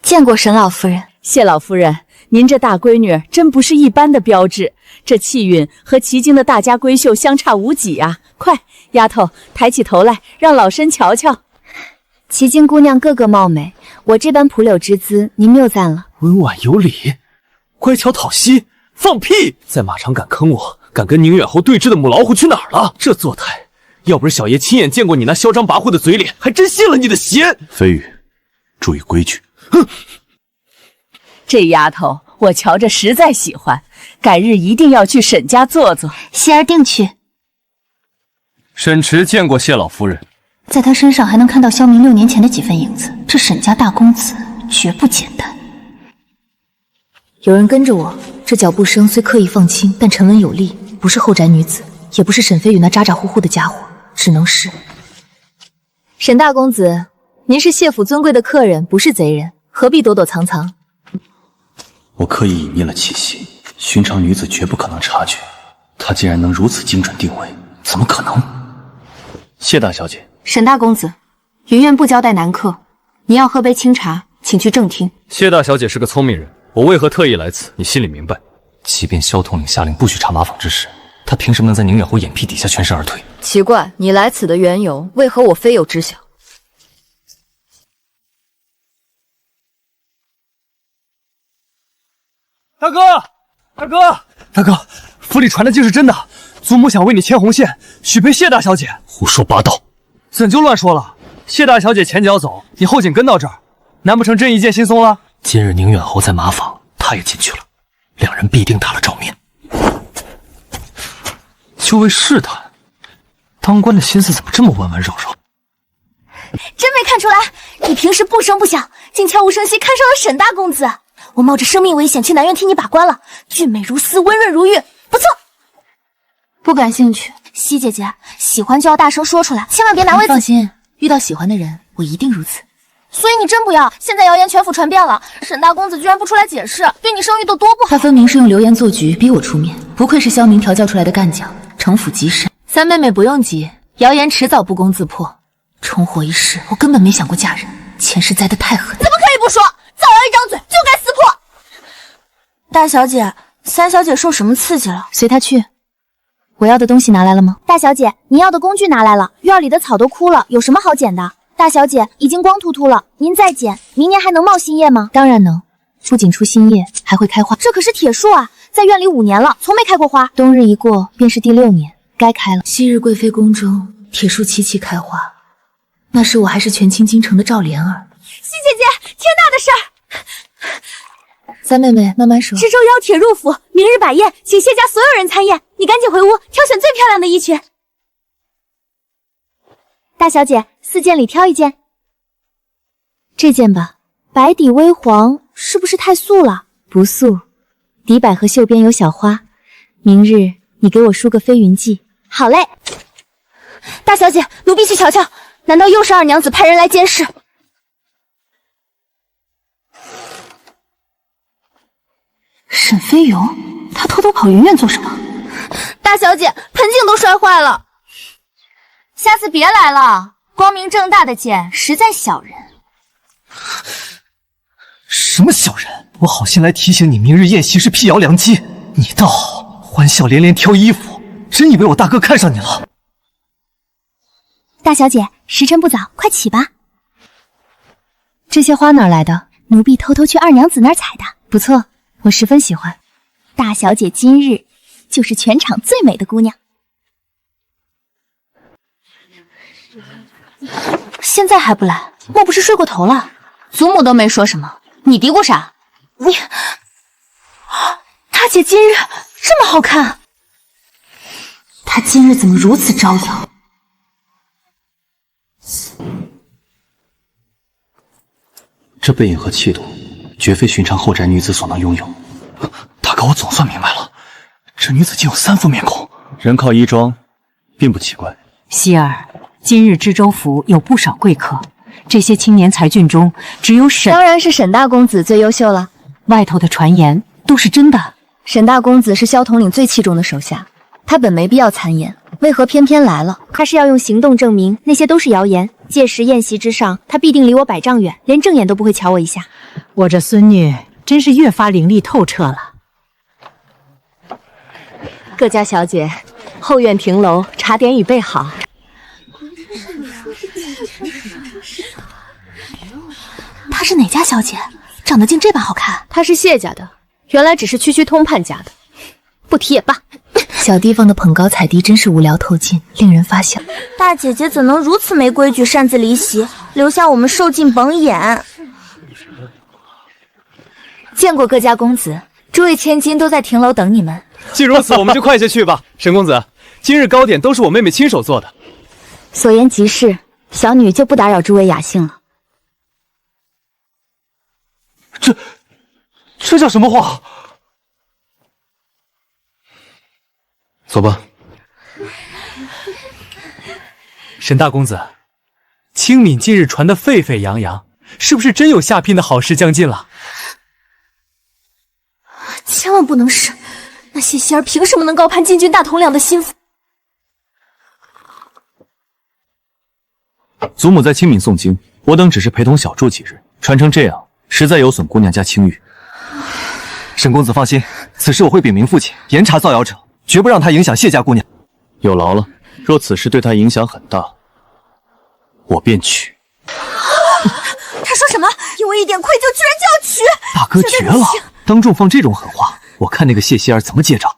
见过沈老夫人。谢老夫人，您这大闺女真不是一般的标致，这气韵和齐京的大家闺秀相差无几啊！快，丫头，抬起头来，让老身瞧瞧。齐京姑娘个个貌美，我这般蒲柳之姿，您谬赞了。温婉有礼，乖巧讨喜，放屁！在马场敢坑我，敢跟宁远侯对峙的母老虎去哪儿了？这作态，要不是小爷亲眼见过你那嚣张跋扈的嘴脸，还真信了你的邪。飞羽，注意规矩。哼！这丫头，我瞧着实在喜欢，改日一定要去沈家坐坐。希儿定去。沈池见过谢老夫人。在他身上还能看到萧明6年前的几分影子，这沈家大公子绝不简单。有人跟着我，这脚步声虽刻意放轻，但沉稳有力，不是后宅女子，也不是沈飞宇那咋咋呼呼的家伙，只能是沈大公子，您是谢府尊贵的客人，不是贼人，何必躲躲藏藏？我刻意隐匿了气息，寻常女子绝不可能察觉。她竟然能如此精准定位，怎么可能？谢大小姐，沈大公子，云苑不交代男客，您要喝杯清茶，请去正厅。谢大小姐是个聪明人，我为何特意来此，你心里明白。即便萧统领下令不许查马坊之事，他凭什么能在宁远侯眼皮底下全身而退？奇怪，你来此的缘由，为何我非有知晓？大哥，大哥，府里传的竟是真的，祖母想为你牵红线，许配谢大小姐。胡说八道，怎就乱说了？谢大小姐前脚走，你后紧跟到这儿，难不成真一见心松了？今日宁远侯在马坊，他也进去了，两人必定打了照面。就为试探，当官的心思怎么这么温温柔柔？真没看出来，你平时不声不响，竟悄无声息看上了沈大公子。我冒着生命危险去南苑替你把关了，俊美如丝，温润如玉，不错。不感兴趣，西姐姐喜欢就要大声说出来，千万别难为自己。放心，遇到喜欢的人，我一定如此。所以你真不要，现在谣言全府传遍了，沈大公子居然不出来解释，对你声誉都多不好。他分明是用流言做局，逼我出面，不愧是萧明调教出来的干将，城府极深。三妹妹不用急，谣言迟早不攻自破。重活一世，我根本没想过嫁人，前世栽得太狠。怎么可以不说？造谣一张嘴就该撕破。大小姐，三小姐受什么刺激了？随她去。我要的东西拿来了吗？大小姐，您要的工具拿来了，院里的草都枯了，有什么好剪的？大小姐，已经光秃秃了，您再剪，明年还能冒新叶吗？当然能，不仅出新叶，还会开花。这可是铁树啊，在院里5年了，从没开过花。冬日一过，便是第6年，该开了。昔日贵妃宫中，铁树齐齐开花，那时我还是权倾京城的赵莲儿。西姐姐，天大的事儿！三妹妹，慢慢说。知州邀帖入府，明日摆宴，请谢家所有人参宴。你赶紧回屋，挑选最漂亮的衣裙。大小姐，4件里挑1件。这件吧，白底微黄，是不是太素了？不素，底摆和袖边有小花。明日你给我梳个飞云髻。好嘞。大小姐，奴婢去瞧瞧，难道又是二娘子派人来监视？沈飞勇，他偷偷跑云苑做什么？大小姐，盆景都摔坏了，下次别来了。光明正大的见，实在小人。什么小人？我好心来提醒你，明日宴席是辟谣良机，你倒欢笑连连挑衣服，真以为我大哥看上你了？大小姐，时辰不早，快起吧。这些花哪来的？奴婢偷偷去二娘子那儿采的。不错，我十分喜欢。大小姐今日就是全场最美的姑娘。现在还不来，莫不是睡过头了？祖母都没说什么，你嘀咕啥？你，大姐今日这么好看，她今日怎么如此招摇？这背影和气度，绝非寻常后宅女子所能拥有。大哥，我总算明白了，这女子竟有3副面孔。人靠衣装，并不奇怪。希儿，今日知州府有不少贵客，这些青年才俊中，只有沈……当然是沈大公子最优秀了。外头的传言都是真的。沈大公子是萧统领最器重的手下，他本没必要参演，为何偏偏来了？他是要用行动证明那些都是谣言。届时宴席之上，他必定离我100丈远，连正眼都不会瞧我一下。我这孙女真是越发伶俐透彻了。各家小姐，后院亭楼茶点已备好。她是哪家小姐？长得竟这般好看？她是谢家的，原来只是区区通判家的，不提也罢。小地方的捧高踩低真是无聊透尽，令人发笑。大姐姐怎能如此没规矩，擅自离席，留下我们受尽甭眼？见过各家公子，诸位千金都在亭楼等你们。既如此，我们就快些去吧。沈公子，今日糕点都是我妹妹亲手做的。所言极是，小女就不打扰诸位雅兴了。这叫什么话？走吧。沈大公子，青敏近日传得沸沸扬扬，是不是真有下聘的好事将近了？千万不能是，那谢希儿凭什么能高攀禁军大统领的心腹？祖母在青敏诵经，我等只是陪同小住几日，传成这样，实在有损姑娘家清誉。沈公子放心，此事我会禀明父亲，严查造谣者，绝不让他影响谢家姑娘。有劳了，若此事对他影响很大，我便娶。他说什么？有我一点愧疚，居然就要娶？大哥绝了，当众放这种狠话，我看那个谢希儿怎么接招。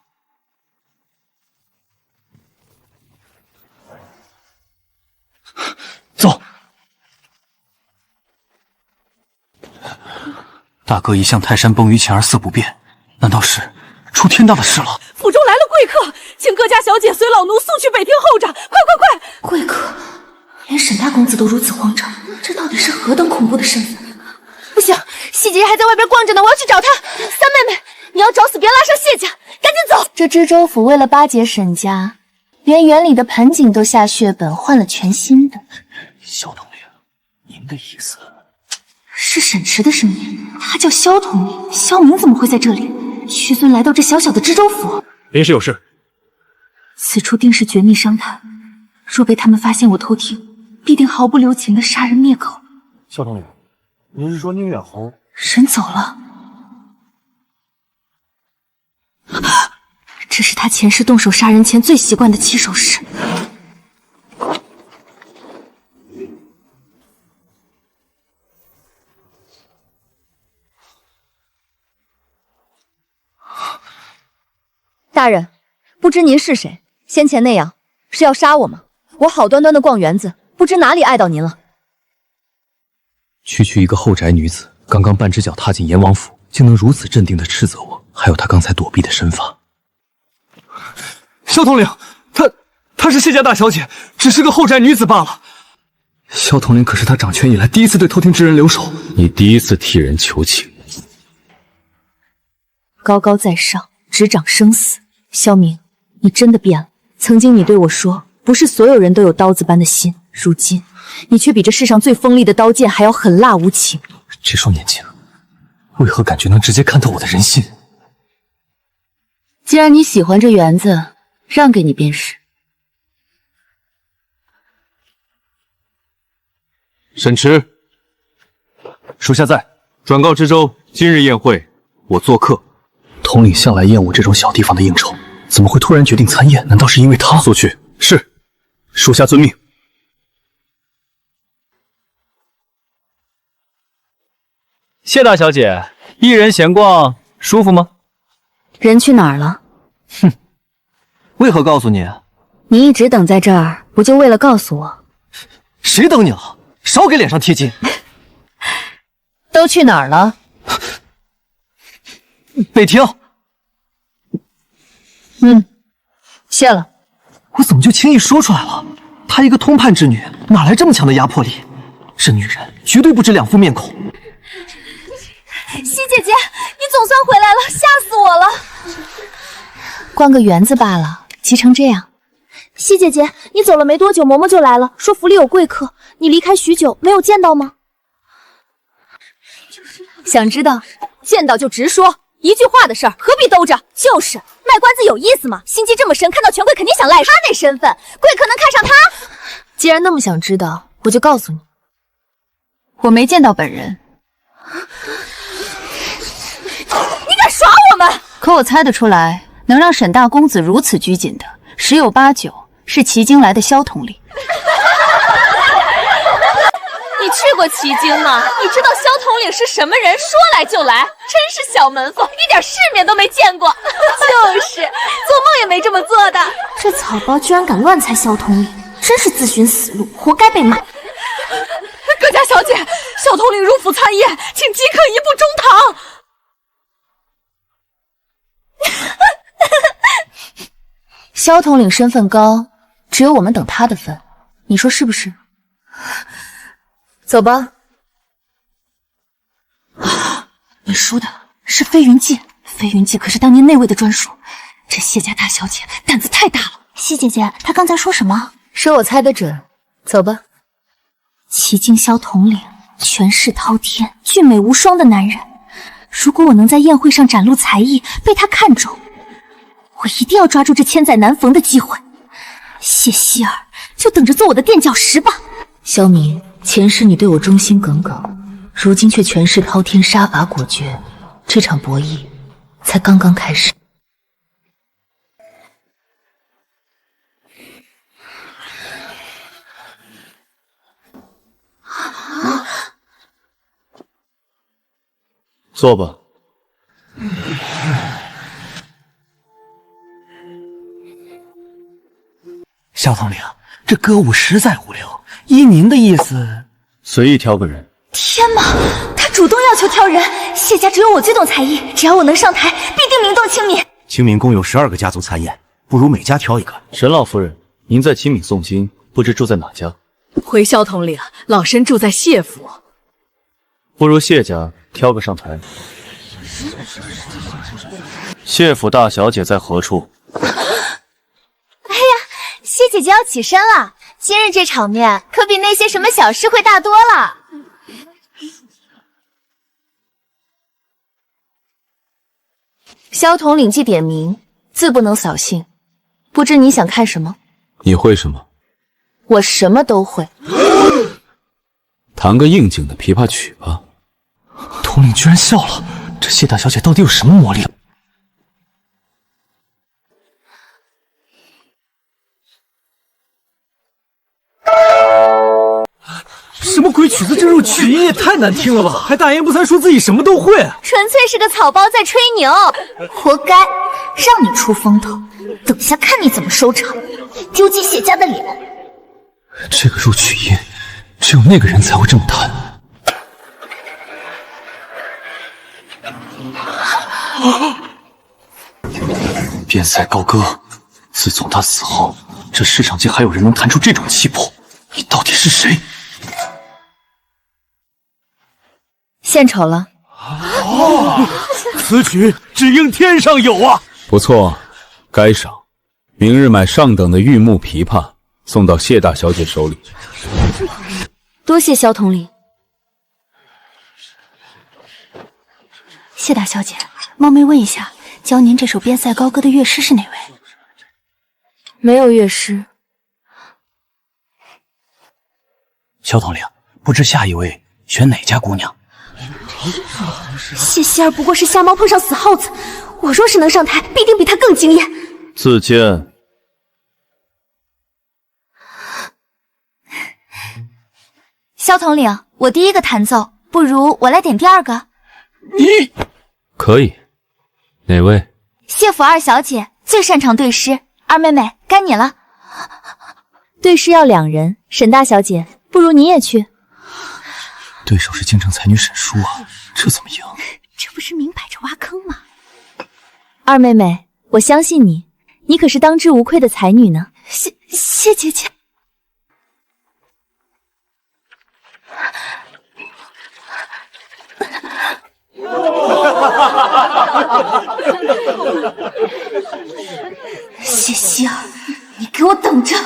走。大哥一向泰山崩于前而色不变，难道是出天大的事了？府中来了贵客，请各家小姐随老奴速去北厅候召，快！贵客，连沈大公子都如此慌张，这到底是何等恐怖的身份？不行，谢姐姐还在外边逛着呢，我要去找她。三妹妹，你要找死别拉上谢家，赶紧走！这知州府为了巴结沈家，连园里的盆景都下血本换了全新的。萧统领，您的意思？是沈池的声音，他叫萧统领，萧明怎么会在这里？屈尊来到这小小的知州府，临时有事。此处定是绝密商谈，若被他们发现我偷听，必定毫不留情的杀人灭口。萧统领，您是说宁远红？人走了，这是他前世动手杀人前最习惯的起手式。大人，不知您是谁？先前那样是要杀我吗？我好端端的逛园子，不知哪里碍到您了。区一个后宅女子，刚刚半只脚踏进阎王府，竟能如此镇定的斥责我，还有她刚才躲避的身法。萧统领，她是谢家大小姐，只是个后宅女子罢了。萧统领可是他掌权以来第一次对偷听之人留手，你第一次替人求情。高高在上，执掌生死。萧明，你真的变了。曾经你对我说，不是所有人都有刀子般的心，如今你却比这世上最锋利的刀剑还要狠辣无情。这双眼睛，为何感觉能直接看透我的人心？既然你喜欢这园子，让给你便是。沈池，属下在，转告知州，今日宴会我做客。统领向来厌恶这种小地方的应酬，怎么会突然决定参宴？难道是因为他？速去。是，属下遵命。谢大小姐，一人闲逛舒服吗？人去哪儿了？哼，为何告诉你？你一直等在这儿，不就为了告诉我？谁等你了？少给脸上贴金！都去哪儿了？北庭。谢了。我怎么就轻易说出来了？她一个通判之女，哪来这么强的压迫力？这女人绝对不止2副面孔。西姐姐，你总算回来了，吓死我了！逛个园子罢了，急成这样。西姐姐，你走了没多久，嬷嬷就来了，说府里有贵客，你离开许久，没有见到吗？想知道？见到就直说，一句话的事儿，何必兜着？就是卖关子有意思吗？心机这么深，看到权贵肯定想赖他那身份，贵客能看上他？既然那么想知道，我就告诉你，我没见到本人。你敢耍我们？可我猜得出来，能让沈大公子如此拘谨的，十有八九是奇经来的萧统领。你去过奇经吗？你知道萧统领是什么人？说来就来，真是小门缝，一点世面都没见过。就是，做梦也没这么做的。这草包居然敢乱猜萧统领，真是自寻死路，活该被骂。各家小姐，萧统领入府参宴，请即刻移步中堂。萧统领身份高，只有我们等他的份，你说是不是？走吧。你输的是飞云记，飞云记可是当年内卫的专属。这谢家大小姐胆子太大了。西姐姐，她刚才说什么？说我猜得准。走吧。奇经萧统领，权势滔天，俊美无双的男人。如果我能在宴会上展露才艺，被他看中，我一定要抓住这千载难逢的机会。谢希儿，就等着做我的垫脚石吧。萧明，前世你对我忠心耿耿，如今却权势滔天，杀伐果决，这场博弈才刚刚开始。坐吧。萧统领，这歌舞实在无聊，依您的意思，随意挑个人。天哪，他主动要求挑人，谢家只有我最懂才艺，只要我能上台，必定名动青民。青民共有12个家族参宴，不如每家挑一个。沈老夫人，您在青闽诵经，不知住在哪家？回萧统领，老身住在谢府。不如谢家挑个上台。谢府大小姐在何处？哎呀，谢姐姐要起身了，今日这场面可比那些什么小事会大多了。萧统领既点名，自不能扫兴。不知你想看什么？你会什么？我什么都会。弹个应景的琵琶曲吧。统领居然笑了，这谢大小姐到底有什么魔力？什么鬼曲子？这首曲音也太难听了吧！还大言不惭说自己什么都会，纯粹是个草包在吹牛，活该，让你出风头，等下看你怎么收场，丢尽谢家的脸。这个入曲音，只有那个人才会这么弹。边塞高歌，自从他死后，这世上竟还有人能弹出这种气魄。你到底是谁？献丑了。此曲只应天上有啊！不错，该赏。明日买上等的玉木琵琶送到谢大小姐手里。多谢萧统领。谢大小姐，冒昧问一下，教您这首边塞高歌的乐师是哪位？没有乐师。萧统领，不知下一位选哪家姑娘？谢希儿不过是瞎猫碰上死耗子，我若是能上台，必定比她更惊艳。自荐。萧统领，我第一个弹奏，不如我来点第二个。你可以，哪位？谢府二小姐最擅长对诗，二妹妹该你了。对诗要2人，沈大小姐，不如你也去。对手是京城才女沈叔啊，这怎么赢？这不是明摆着挖坑吗？二妹妹，我相信你，你可是当之无愧的才女呢。谢姐姐。谢希儿，你给我等着！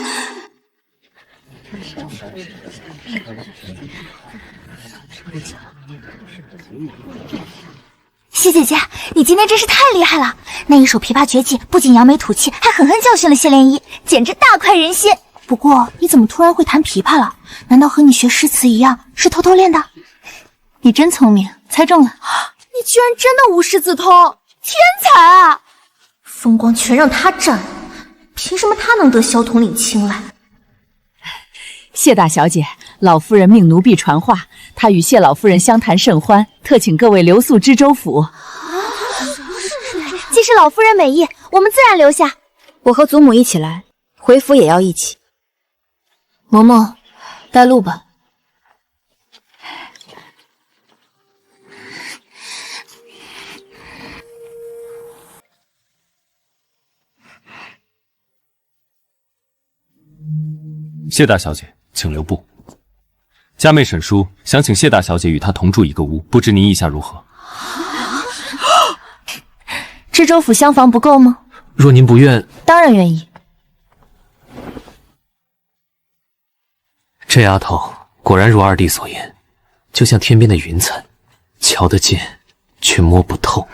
谢姐姐，你今天真是太厉害了！那一手琵琶绝技不仅扬眉吐气，还狠狠教训了谢涟漪，简直大快人心。不过，你怎么突然会弹琵琶了？难道和你学诗词一样，是偷偷练的？你真聪明，猜中了。你居然真的无师自通，天才啊！风光全让他占了，凭什么他能得萧统领青睐？谢大小姐，老夫人命奴婢传话，她与谢老夫人相谈甚欢，特请各位留宿知州府。既是老夫人美意，我们自然留下。我和祖母一起来，回府也要一起。嬷嬷，带路吧。谢大小姐，请留步。家妹沈叔想请谢大小姐与她同住一个屋，不知您意下如何？知州府厢房不够吗？若您不愿，当然愿意。这丫头果然如二弟所言，就像天边的云彩，瞧得见，却摸不透。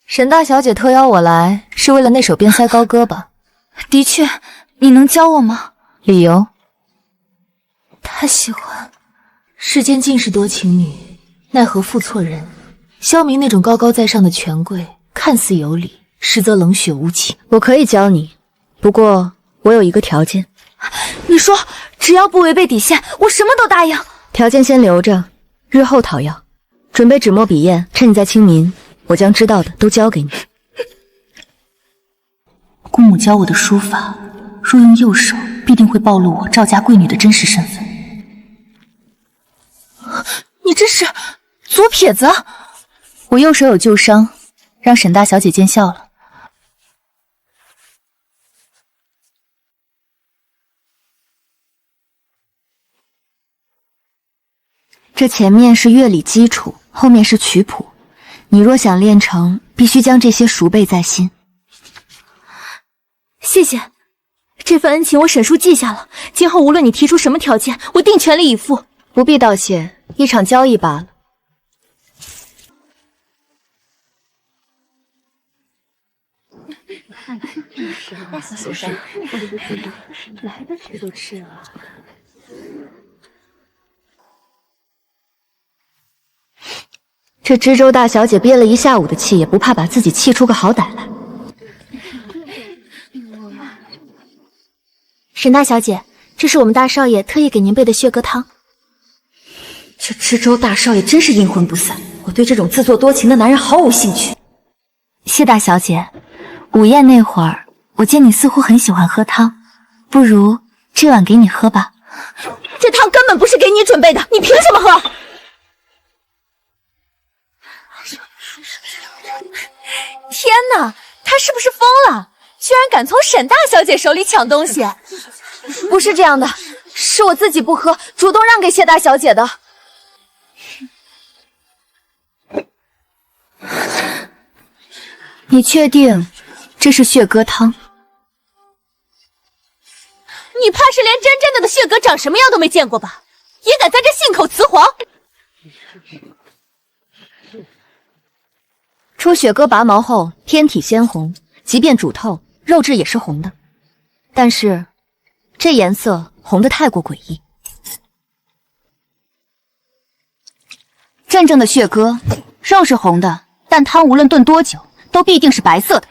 沈大小姐特邀我来，是为了那首边塞高歌吧？的确，你能教我吗？理由？他喜欢。世间尽是多情女，奈何负错人。萧明那种高高在上的权贵，看似有理，实则冷血无情。我可以教你，不过我有一个条件。你说，只要不违背底线，我什么都答应。条件先留着，日后讨要。准备纸墨笔砚，趁你在清明，我将知道的都教给你。姑母教我的书法，若用右手，必定会暴露我赵家贵女的真实身份。你这是左撇子？我右手有旧伤，让沈大小姐见笑了。这前面是乐理基础，后面是曲谱。你若想练成，必须将这些熟背在心。谢谢，这份恩情我沈叔记下了。今后无论你提出什么条件，我定全力以赴。不必道谢，一场交易罢了。来的谁都吃了。这知州大小姐憋了一下午的气，也不怕把自己气出个好歹来。沈大小姐，这是我们大少爷特意给您备的血蛤汤。这知州大少爷真是阴魂不散，我对这种自作多情的男人毫无兴趣。谢大小姐，午宴那会儿，我见你似乎很喜欢喝汤，不如这碗给你喝吧。这汤根本不是给你准备的，你凭什么喝？天哪，他是不是疯了？居然敢从沈大小姐手里抢东西！不是这样的，是我自己不喝，主动让给谢大小姐的。你确定这是血蛤汤？你怕是连真正的血蛤长什么样都没见过吧？也敢在这信口雌黄？出血蛤拔毛后，天体鲜红，即便煮透，肉质也是红的。但是，这颜色红得太过诡异。真正的血蛤，肉是红的，但汤无论炖多久，都必定是白色的。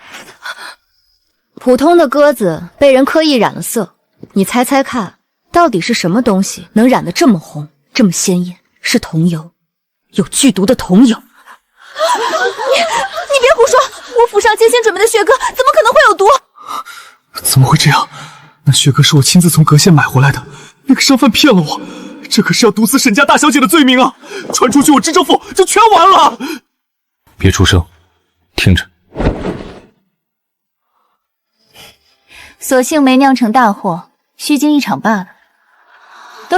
普通的鸽子被人刻意染了色，你猜猜看，到底是什么东西能染得这么红，这么鲜艳？是桐油，有剧毒的桐油。你别胡说！我府上精心准备的血蛤怎么可能会有毒？怎么会这样？那血蛤是我亲自从阁县买回来的，那个商贩骗了我，这可是要毒死沈家大小姐的罪名啊！传出去，我知州府就全完了。别出声，听着。所幸没酿成大祸，虚惊一场罢了。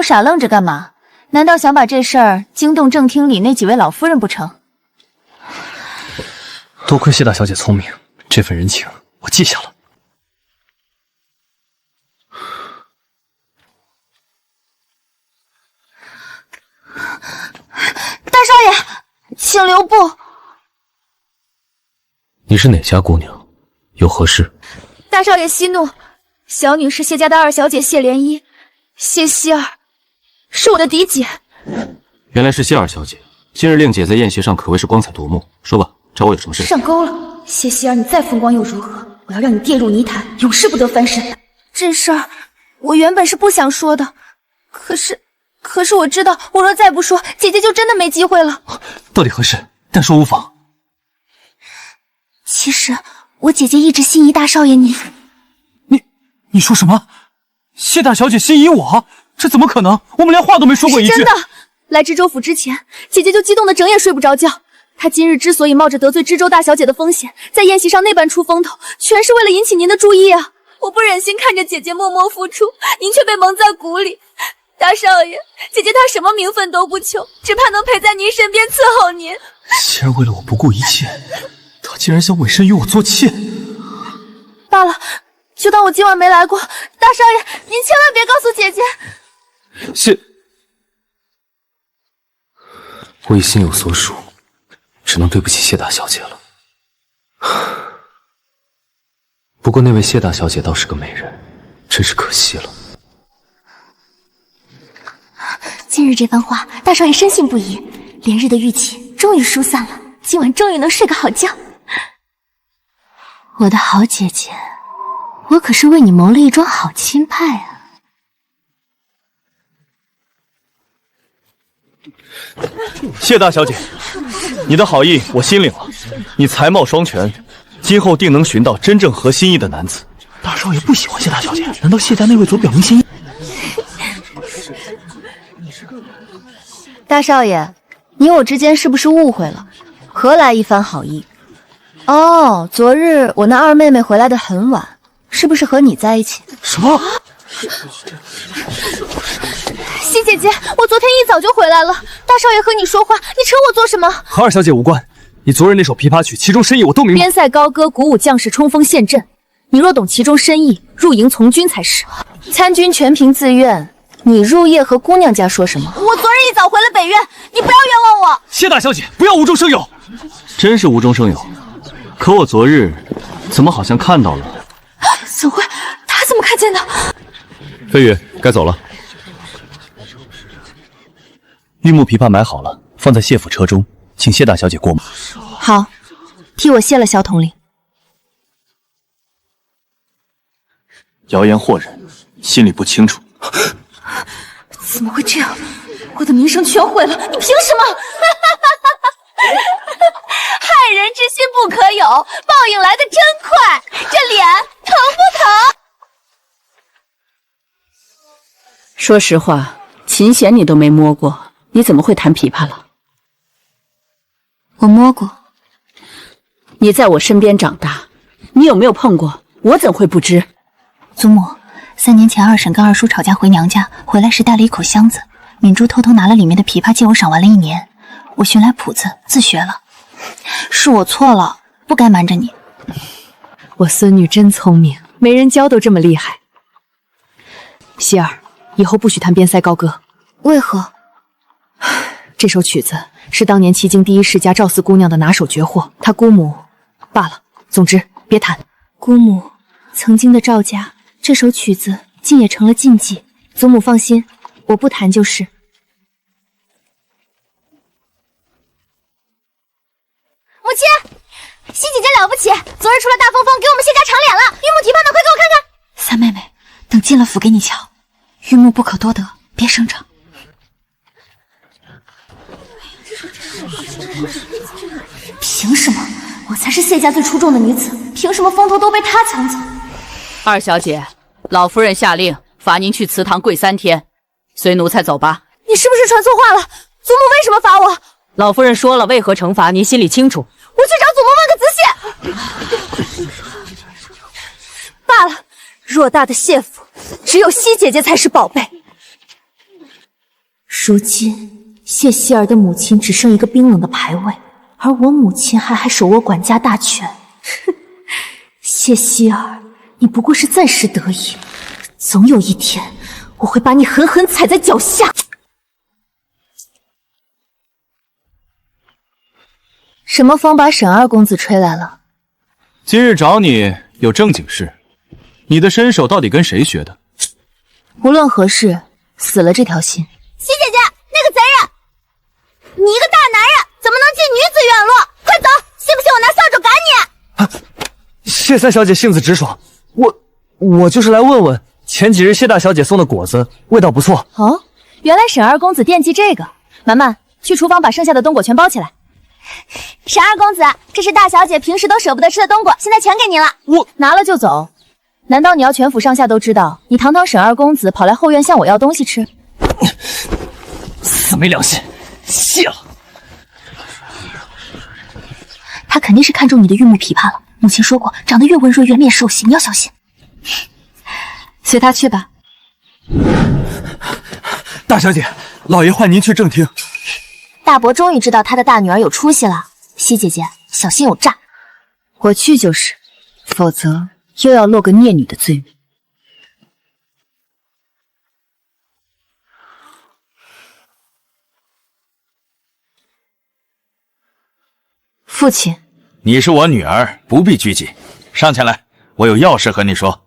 又傻愣着干嘛？难道想把这事儿惊动正厅里那几位老夫人不成？多亏谢大小姐聪明，这份人情我记下了。大少爷，请留步。你是哪家姑娘？有何事？大少爷息怒，小女是谢家的二小姐谢涟依，谢希儿是我的嫡姐。原来是谢二小姐，今日令姐在宴席上可谓是光彩夺目。说吧，找我有什么事？上钩了，谢希儿，你再风光又如何？我要让你跌入泥潭，永世不得翻身。这事儿我原本是不想说的，可是我知道，我若再不说，姐姐就真的没机会了。到底何事？但说无妨。其实我姐姐一直心仪大少爷你。你说什么？谢大小姐心仪我？这怎么可能？我们连话都没说过一句。是真的。来知州府之前，姐姐就激动的整夜睡不着觉。她今日之所以冒着得罪知州大小姐的风险，在宴席上那般出风头，全是为了引起您的注意啊！我不忍心看着姐姐默默付出，您却被蒙在鼓里。大少爷，姐姐她什么名分都不求，只怕能陪在您身边伺候您。希儿为了我不顾一切，她竟然想委身于我做妾。罢了，就当我今晚没来过。大少爷，您千万别告诉姐姐。我已心有所属，只能对不起谢大小姐了。不过那位谢大小姐倒是个美人，真是可惜了。今日这番话，大少爷深信不疑，连日的郁气终于疏散了，今晚终于能睡个好觉。我的好姐姐，我可是为你谋了一桩好亲派啊！谢大小姐，你的好意我心领了。你才貌双全，今后定能寻到真正合心意的男子。大少爷不喜欢谢大小姐，难道谢家那位左表明心意？大少爷，你我之间是不是误会了？何来一番好意？哦，昨日我那二妹妹回来的很晚，是不是和你在一起？什么？希姐姐，我昨天一早就回来了。大少爷和你说话，你扯我做什么？和二小姐无关。你昨日那首琵琶曲，其中深意我都明白。边塞高歌，鼓舞将士冲锋陷阵。你若懂其中深意，入营从军才是。参军全凭自愿，你入夜和姑娘家说什么？我昨日一早回了北院，你不要冤枉我。谢大小姐，不要无中生有。真是无中生有。可我昨日怎么好像看到了？怎会？他怎么看见的？飞羽，该走了。玉木琵琶买好了，放在谢府车中，请谢大小姐过目。好，替我谢了萧统领。谣言惑人，心里不清楚。怎么会这样？我的名声全毁了！你凭什么？害人之心不可有，报应来得真快。这脸疼不疼？说实话，琴弦你都没摸过，你怎么会弹琵琶了？我摸过。你在我身边长大，你有没有碰过？我怎会不知？祖母，3年前二婶跟二叔吵架回娘家，回来时带了一口箱子，敏珠偷偷拿了里面的琵琶借我赏玩了1年，我寻来谱子自学了。是我错了，不该瞒着你。我孙女真聪明，没人教都这么厉害。希儿，以后不许弹边塞高歌。为何？这首曲子是当年旗京第一世家赵四姑娘的拿手绝活，她姑母罢了。总之，别弹。姑母，曾经的赵家，这首曲子竟也成了禁忌。祖母放心，我不弹就是。母亲，希姐姐了不起，昨日出了大风风，给我们谢家长脸了。玉木琵琶呢？快给我看看。三妹妹，等进了府给你瞧。玉木不可多得，别声张。凭什么？我才是谢家最出众的女子，凭什么风头都被她抢走？二小姐，老夫人下令罚您去祠堂跪3天，随奴才走吧。你是不是传错话了？祖母为什么罚我？老夫人说了，为何惩罚您心里清楚。我去找祖母问个仔细。罢了，偌大的谢府，只有希姐姐才是宝贝。如今谢希儿的母亲只剩一个冰冷的牌位，而我母亲还手握管家大权。谢希儿，你不过是暂时得意，总有一天我会把你狠狠踩在脚下。什么风把沈二公子吹来了？今日找你有正经事，你的身手到底跟谁学的？无论何事，死了这条心。西姐姐，那个贼人，你一个大男人怎么能进女子院落？快走，信不信我拿扫帚赶你？谢三小姐性子直爽，我就是来问问，前几日谢大小姐送的果子味道不错。哦，原来沈二公子惦记这个。蛮蛮，去厨房把剩下的冬果全包起来。沈二公子，这是大小姐平时都舍不得吃的冬果，现在全给你了。我拿了就走。难道你要全府上下都知道，你堂堂沈二公子跑来后院向我要东西吃？死没良心，谢了。他肯定是看中你的玉木琵琶了。母亲说过，长得越温润越面熟悉，你要小心。随他去吧。大小姐，老爷唤您去正厅。大伯终于知道他的大女儿有出息了，西姐姐小心有诈。我去就是，否则又要落个孽女的罪名。父亲，你是我女儿，不必拘谨。上前来，我有要事和你说。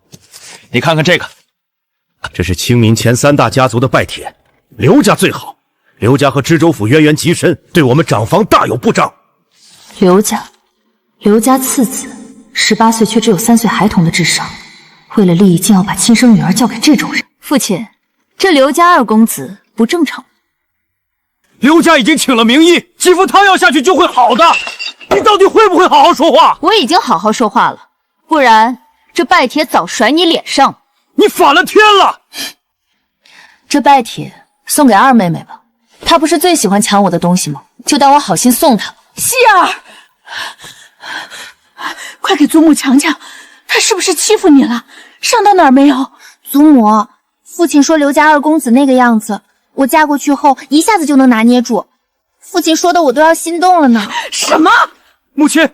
你看看这个，这是清明前3大家族的拜帖，刘家最好。刘家和知州府渊源极深，对我们长房大有不仗。刘家次子18岁却只有3岁孩童的智商，为了利益竟要把亲生女儿交给这种人。父亲，这刘家二公子不正常。刘家已经请了名医，几副汤药下去就会好的。你到底会不会好好说话？我已经好好说话了，不然这拜帖早甩你脸上。你反了天了！这拜帖送给二妹妹吧，她不是最喜欢抢我的东西吗？就当我好心送她。希儿，快给祖母讲讲，她是不是欺负你了？伤到哪儿没有？祖母，父亲说刘家二公子那个样子，我嫁过去后一下子就能拿捏住。父亲说的我都要心动了呢。什么？母亲，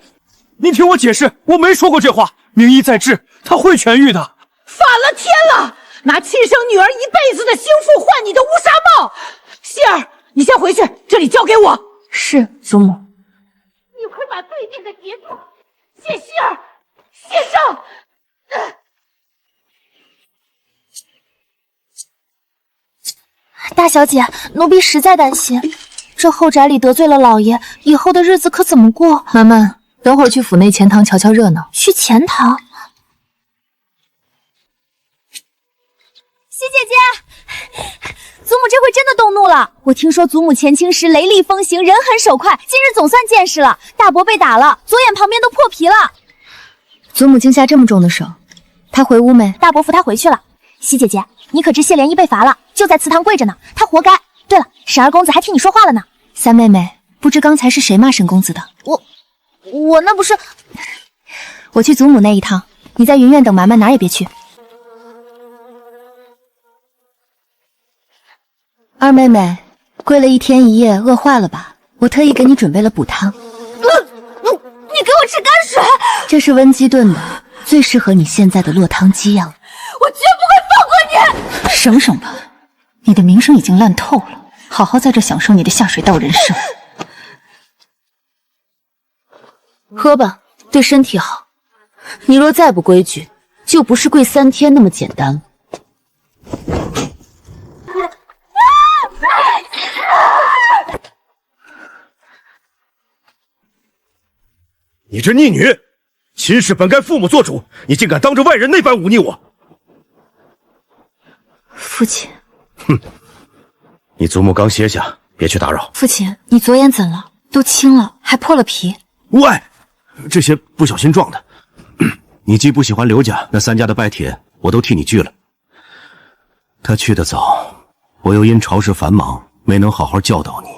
您听我解释，我没说过这话。名医在治，他会痊愈的。反了天了！拿亲生女儿一辈子的幸福换你的乌纱帽！希儿，你先回去，这里交给我。是，祖母。你快把对面的结住！谢希儿，谢上！大小姐，奴婢实在担心，这后宅里得罪了老爷，以后的日子可怎么过？慢慢，等会儿去府内钱塘瞧瞧热闹。去钱塘？西姐姐，祖母这回真的动怒了。我听说祖母前清时雷厉风行，人狠手快，今日总算见识了。大伯被打了，左眼旁边都破皮了。祖母竟下这么重的手，她回屋没？大伯扶她回去了。西姐姐，你可知谢莲衣被罚了，就在祠堂跪着呢，她活该。对了，沈二公子还替你说话了呢。三妹妹，不知刚才是谁骂沈公子的？我那不是……我去祖母那一趟，你在云院等蛮蛮，哪儿也别去。二妹妹，跪了1天1夜，饿坏了吧？我特意给你准备了补汤。你给我吃泔水！这是温鸡炖的，最适合你现在的落汤鸡样。我绝不会放过你！省省吧，你的名声已经烂透了，好好在这享受你的下水道人生。喝吧，对身体好。你若再不规矩，就不是跪3天那么简单了。你这逆女，亲事本该父母做主，你竟敢当着外人那般忤逆我！父亲，哼，你祖母刚歇下，别去打扰。父亲，你左眼怎了？都青了，还破了皮。喂，这些不小心撞的。你既不喜欢刘家，那3家的拜帖我都替你拒了。他去得早，我又因朝事繁忙，没能好好教导你。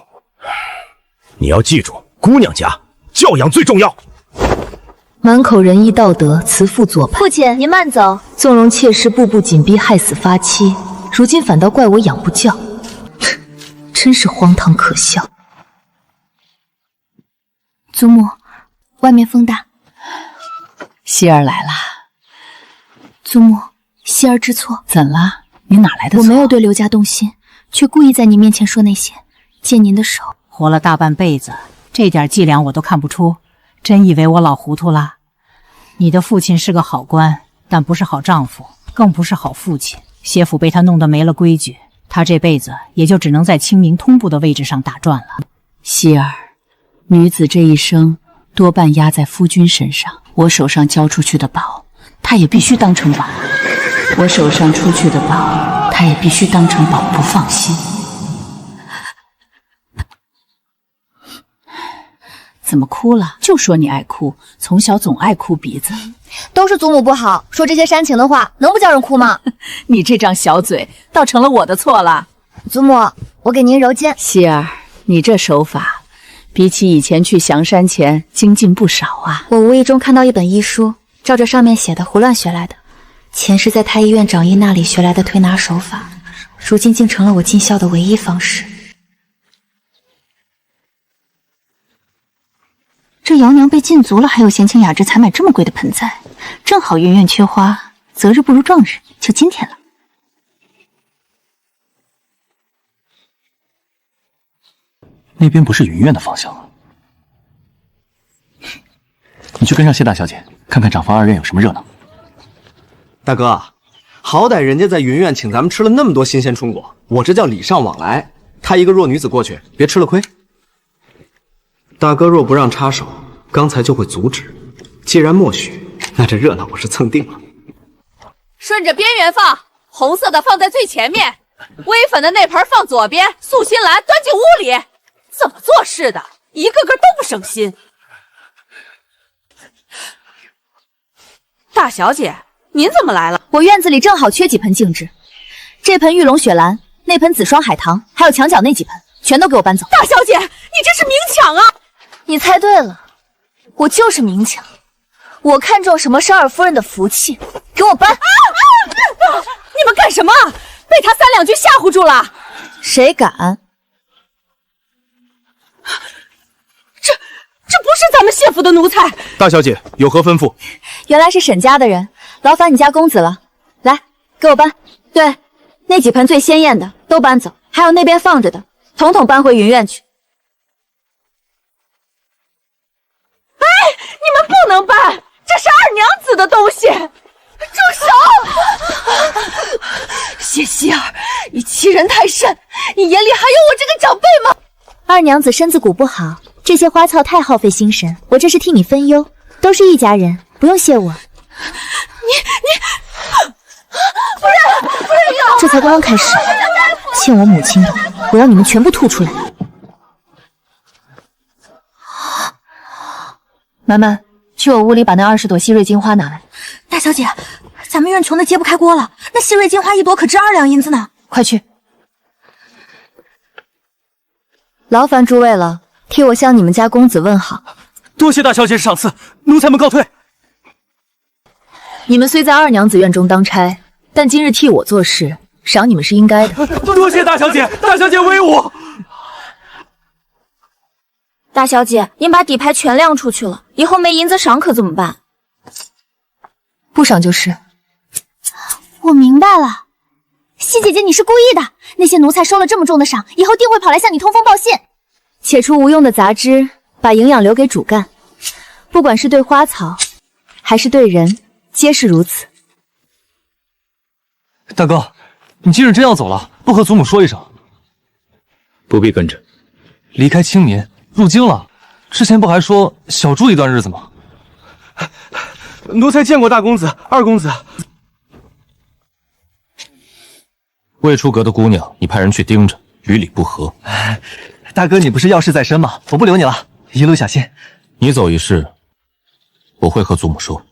你要记住，姑娘家教养最重要。满口仁义道德，慈父做派。父亲，您慢走。纵容妾室步步紧逼，害死发妻，如今反倒怪我养不教。真是荒唐可笑。祖母，外面风大。希儿来了。祖母，希儿知错。怎了？你哪来的错？我没有对刘家动心，却故意在你面前说那些。借您的手，活了大半辈子，这点伎俩我都看不出，真以为我老糊涂了？你的父亲是个好官，但不是好丈夫，更不是好父亲。谢府被他弄得没了规矩，他这辈子也就只能在清明通部的位置上打转了。希儿，女子这一生多半压在夫君身上，我手上交出去的宝，他也必须当成宝；我手上出去的宝，他也必须当成宝，不放心。怎么哭了？就说你爱哭，从小总爱哭鼻子。都是祖母不好，说这些煽情的话，能不叫人哭吗？你这张小嘴，倒成了我的错了。祖母，我给您揉肩。希儿，你这手法，比起以前去降山前精进不少啊。我无意中看到一本医书，照着上面写的胡乱学来的。前世在太医院长医那里学来的推拿手法，如今竟成了我尽孝的唯一方式。这姚娘被禁足了，还有闲情雅致才买这么贵的盆栽，正好云苑缺花，择日不如撞日，就今天了。那边不是云苑的方向。你去跟上谢大小姐，看看长房二院有什么热闹。大哥，好歹人家在云苑请咱们吃了那么多新鲜春果，我这叫礼尚往来。她一个弱女子过去，别吃了亏。大哥若不让插手，刚才就会阻止。既然默许，那这热闹我是蹭定了。顺着边缘放，红色的放在最前面，微粉的那盆放左边，素心兰端进屋里。怎么做事的，一个个都不省心。大小姐，您怎么来了？我院子里正好缺几盆静植，这盆玉龙雪兰，那盆紫霜海棠，还有墙角那几盆，全都给我搬走。大小姐，你这是明抢啊！你猜对了，我就是明抢。我看中什么是二夫人的福气，给我搬！你们干什么？被他三两句吓唬住了。谁敢？这不是咱们谢府的奴才。大小姐有何吩咐？原来是沈家的人，劳烦你家公子了。来，给我搬。对，那几盆最鲜艳的都搬走，还有那边放着的，统统搬回云苑去。哎，你们不能搬，这是二娘子的东西。住手！谢希儿，你欺人太甚，你眼里还有我这个长辈吗？二娘子身子骨不好，这些花草太耗费心神，我这是替你分忧，都是一家人，不用谢我。夫人，这才刚刚开始，欠我母亲的，我要你们全部吐出来。曼曼，去我屋里把那20朵希瑞金花拿来。大小姐，咱们院穷的揭不开锅了，那希瑞金花1朵可值2两银子呢，快去。劳烦诸位了，替我向你们家公子问好。多谢大小姐赏赐，奴才们告退。你们虽在二娘子院中当差，但今日替我做事，赏你们是应该的。多谢大小姐，大小姐威武。大小姐，您把底牌全亮出去了，以后没银子赏可怎么办？不赏就是。我明白了，谢姐姐你是故意的。那些奴才收了这么重的赏，以后定会跑来向你通风报信。且除无用的杂枝，把营养留给主干。不管是对花草，还是对人，皆是如此。大哥，你今日真要走了，不和祖母说一声？不必跟着。离开清明，入京了。之前不还说小住一段日子吗？奴才见过大公子、二公子。未出阁的姑娘，你派人去盯着，与理不合。大哥，你不是要事在身吗？我不留你了，一路小心。你走一事，我会和祖母说。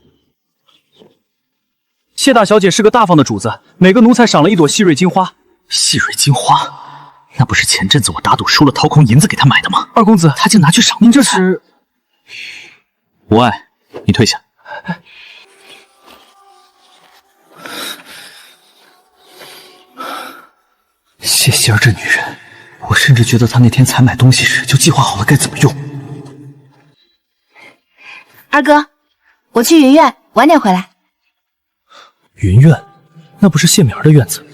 谢大小姐是个大方的主子，每个奴才赏了1朵希瑞金花。希瑞金花，那不是前阵子我打赌输了掏空银子给他买的吗？二公子，他竟拿去赏。您这是？无碍，你退下。谢希儿这女人，我甚至觉得他那天采买东西时就计划好了该怎么用。二哥，我去云苑，晚点回来。云苑，那不是谢敏儿的院子？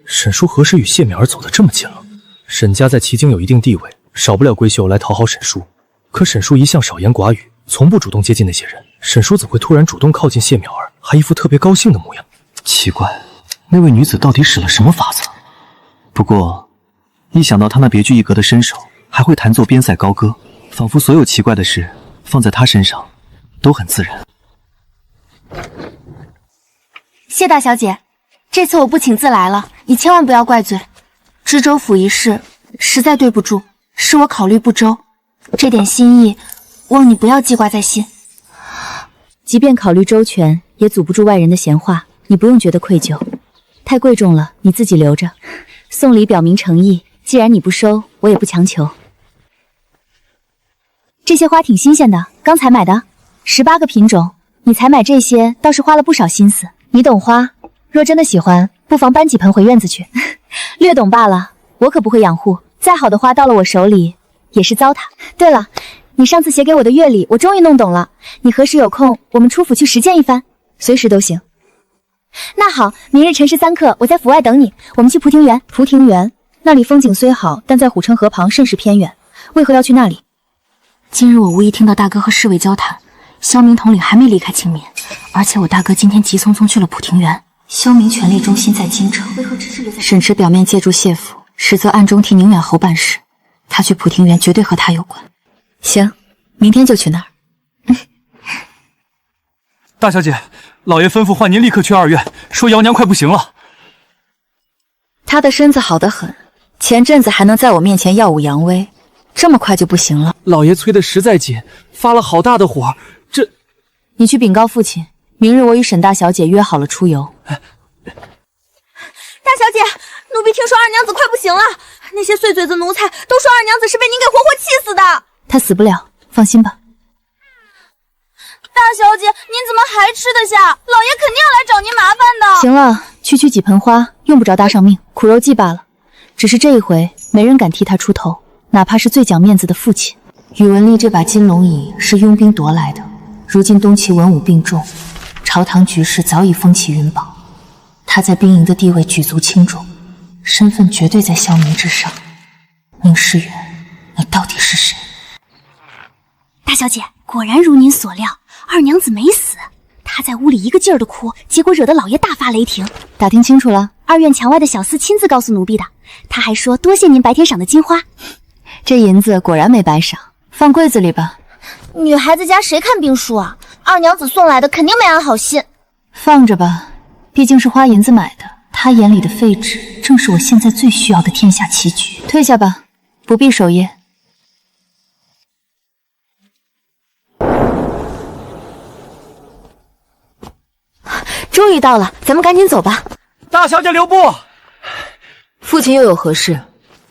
沈叔何时与谢敏儿走得这么近了？沈家在齐京有一定地位，少不了闺秀来讨好沈叔。可沈叔一向少言寡语，从不主动接近那些人。沈叔怎会突然主动靠近谢淼儿，还一副特别高兴的模样？奇怪，那位女子到底使了什么法子？不过，一想到她那别具一格的身手，还会弹奏边塞高歌，仿佛所有奇怪的事放在她身上都很自然。谢大小姐，这次我不请自来了，你千万不要怪罪。知州府一事实在对不住，是我考虑不周，这点心意，望你不要记挂在心。即便考虑周全，也阻不住外人的闲话，你不用觉得愧疚。太贵重了，你自己留着。送礼表明诚意，既然你不收，我也不强求。这些花挺新鲜的，刚才买的，18个品种，你采买这些倒是花了不少心思。你懂花，若真的喜欢，不妨搬几盆回院子去。略懂罢了，我可不会养护，再好的花到了我手里也是糟蹋。对了，你上次写给我的乐理，我终于弄懂了。你何时有空，我们出府去实践一番？随时都行。那好，明日辰时3刻，我在府外等你。我们去蒲亭园。蒲亭园那里风景虽好，但在虎城河旁，甚是偏远。为何要去那里？今日我无意听到大哥和侍卫交谈，萧明统领还没离开青眠，而且我大哥今天急匆匆去了蒲亭园。萧明权力中心在京城，为何只是留在沈池表面借助谢府，实则暗中替宁远侯办事。他去蒲亭园绝对和他有关。行，明天就去那儿。大小姐，老爷吩咐唤您立刻去2院，说姚娘快不行了。他的身子好得很，前阵子还能在我面前耀武扬威，这么快就不行了？老爷催得实在紧，发了好大的火。这，你去禀告父亲，明日我与沈大小姐约好了出游。大小姐，奴婢听说二娘子快不行了，那些碎嘴子奴才都说二娘子是被您给活活气死的。她死不了，放心吧。大小姐，您怎么还吃得下？老爷肯定要来找您麻烦的。行了，区区几盆花，用不着搭上命，苦肉计罢了。只是这一回，没人敢替他出头，哪怕是最讲面子的父亲。宇文丽这把金龙椅是拥兵夺来的，如今东齐文武并重，朝堂局势早已风起云宝。他在兵营的地位举足轻重，身份绝对在萧明之上。宁诗远，你到底是谁？大小姐，果然如您所料，二娘子没死，她在屋里一个劲儿的哭，结果惹得老爷大发雷霆。打听清楚了，二院墙外的小厮亲自告诉奴婢的，他还说多谢您白天赏的金花。这银子果然没白赏，放柜子里吧。女孩子家谁看兵书啊？二娘子送来的肯定没安好心。放着吧，毕竟是花银子买的，他眼里的废纸正是我现在最需要的天下奇局。退下吧，不必守夜。终于到了，咱们赶紧走吧。大小姐留步。父亲又有何事？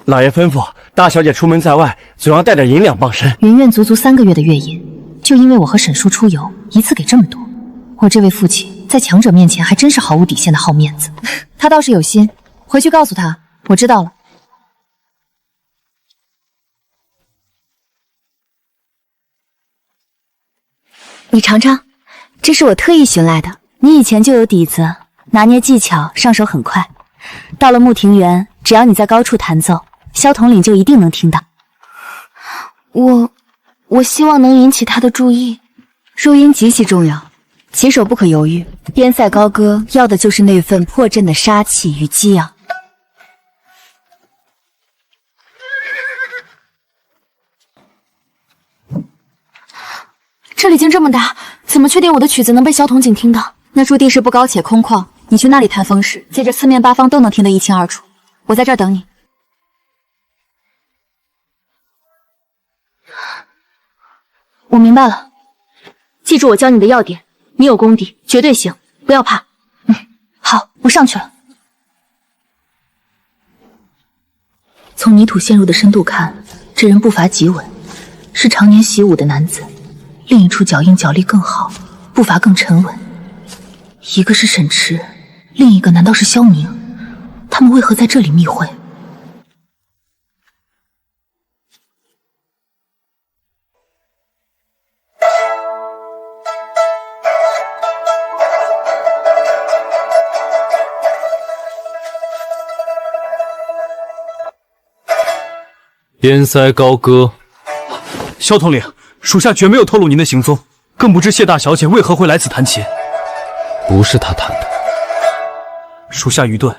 老爷吩咐大小姐出门在外，总要带点银两傍身。云苑足3个月的月银，就因为我和沈叔出游，一次给这么多。我这位父亲在强者面前还真是毫无底线的好面子。他倒是有心，回去告诉他，我知道了。你尝尝，这是我特意寻来的。你以前就有底子，拿捏技巧，上手很快。到了穆庭园，只要你在高处弹奏，萧统领就一定能听到。我希望能引起他的注意。入音极其重要，起手不可犹豫。边塞高歌要的就是那份破阵的杀气与激昂。这里间这么大，怎么确定我的曲子能被萧统领听到？那处地势不高且空旷，你去那里弹风时，借着四面八方都能听得一清二楚。我在这儿等你。我明白了，记住我教你的要点。你有功底，绝对行，不要怕。好，我上去了。从泥土陷入的深度看，这人步伐极稳，是常年习武的男子。另一处脚印脚力更好，步伐更沉稳。一个是沈池，另一个难道是萧明？他们为何在这里密会？边塞高歌。萧统领，属下绝没有透露您的行踪，更不知谢大小姐为何会来此弹琴。不是她弹的，属下愚钝。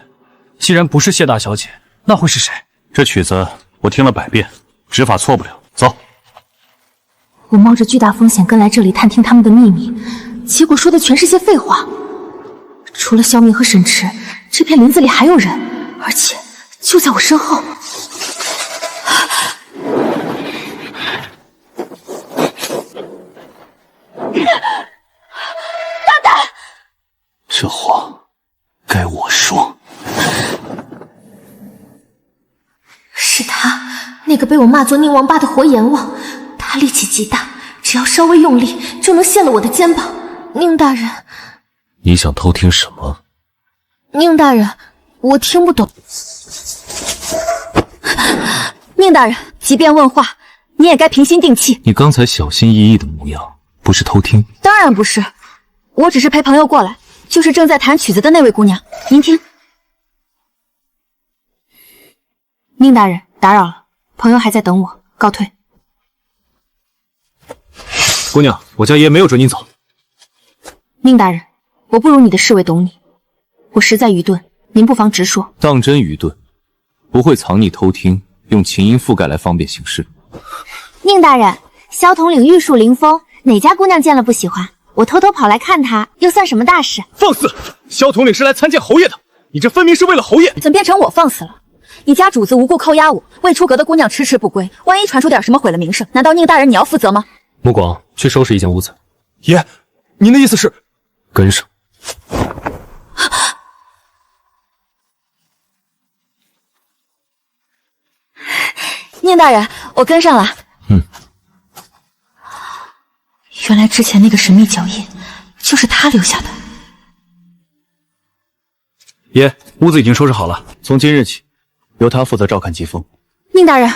既然不是谢大小姐，那会是谁？这曲子我听了100遍，指法错不了。走。我冒着巨大风险跟来这里探听他们的秘密，结果说的全是些废话。除了萧明和沈池，这片林子里还有人，而且就在我身后。大胆！这话该我说。是他，那个被我骂作宁王八的活阎王。他力气极大，只要稍微用力就能陷了我的肩膀。宁大人，你想偷听什么？宁大人，我听不懂。宁大人，即便问话，你也该平心定气。你刚才小心翼翼的模样，不是偷听？当然不是，我只是陪朋友过来，就是正在弹曲子的那位姑娘。您听。宁大人，打扰了，朋友还在等我，告退。姑娘，我家爷没有准你走。宁大人，我不如你的侍卫懂你，我实在愚钝，您不妨直说。当真愚钝，不会藏匿偷听，用琴音覆盖来方便行事。宁大人，萧统领玉树临风，哪家姑娘见了不喜欢？我偷偷跑来看她，又算什么大事？放肆！萧统领是来参见侯爷的，你这分明是为了侯爷。怎么变成我放肆了？你家主子无故扣押我，未出阁的姑娘迟迟不归，万一传出点什么毁了名声，难道宁大人你要负责吗？目光，去收拾一间屋子。爷，您的意思是？跟上。宁大人，我跟上了。原来之前那个神秘脚印就是他留下的。爷，屋子已经收拾好了，从今日起，由他负责照看疾风。宁大人，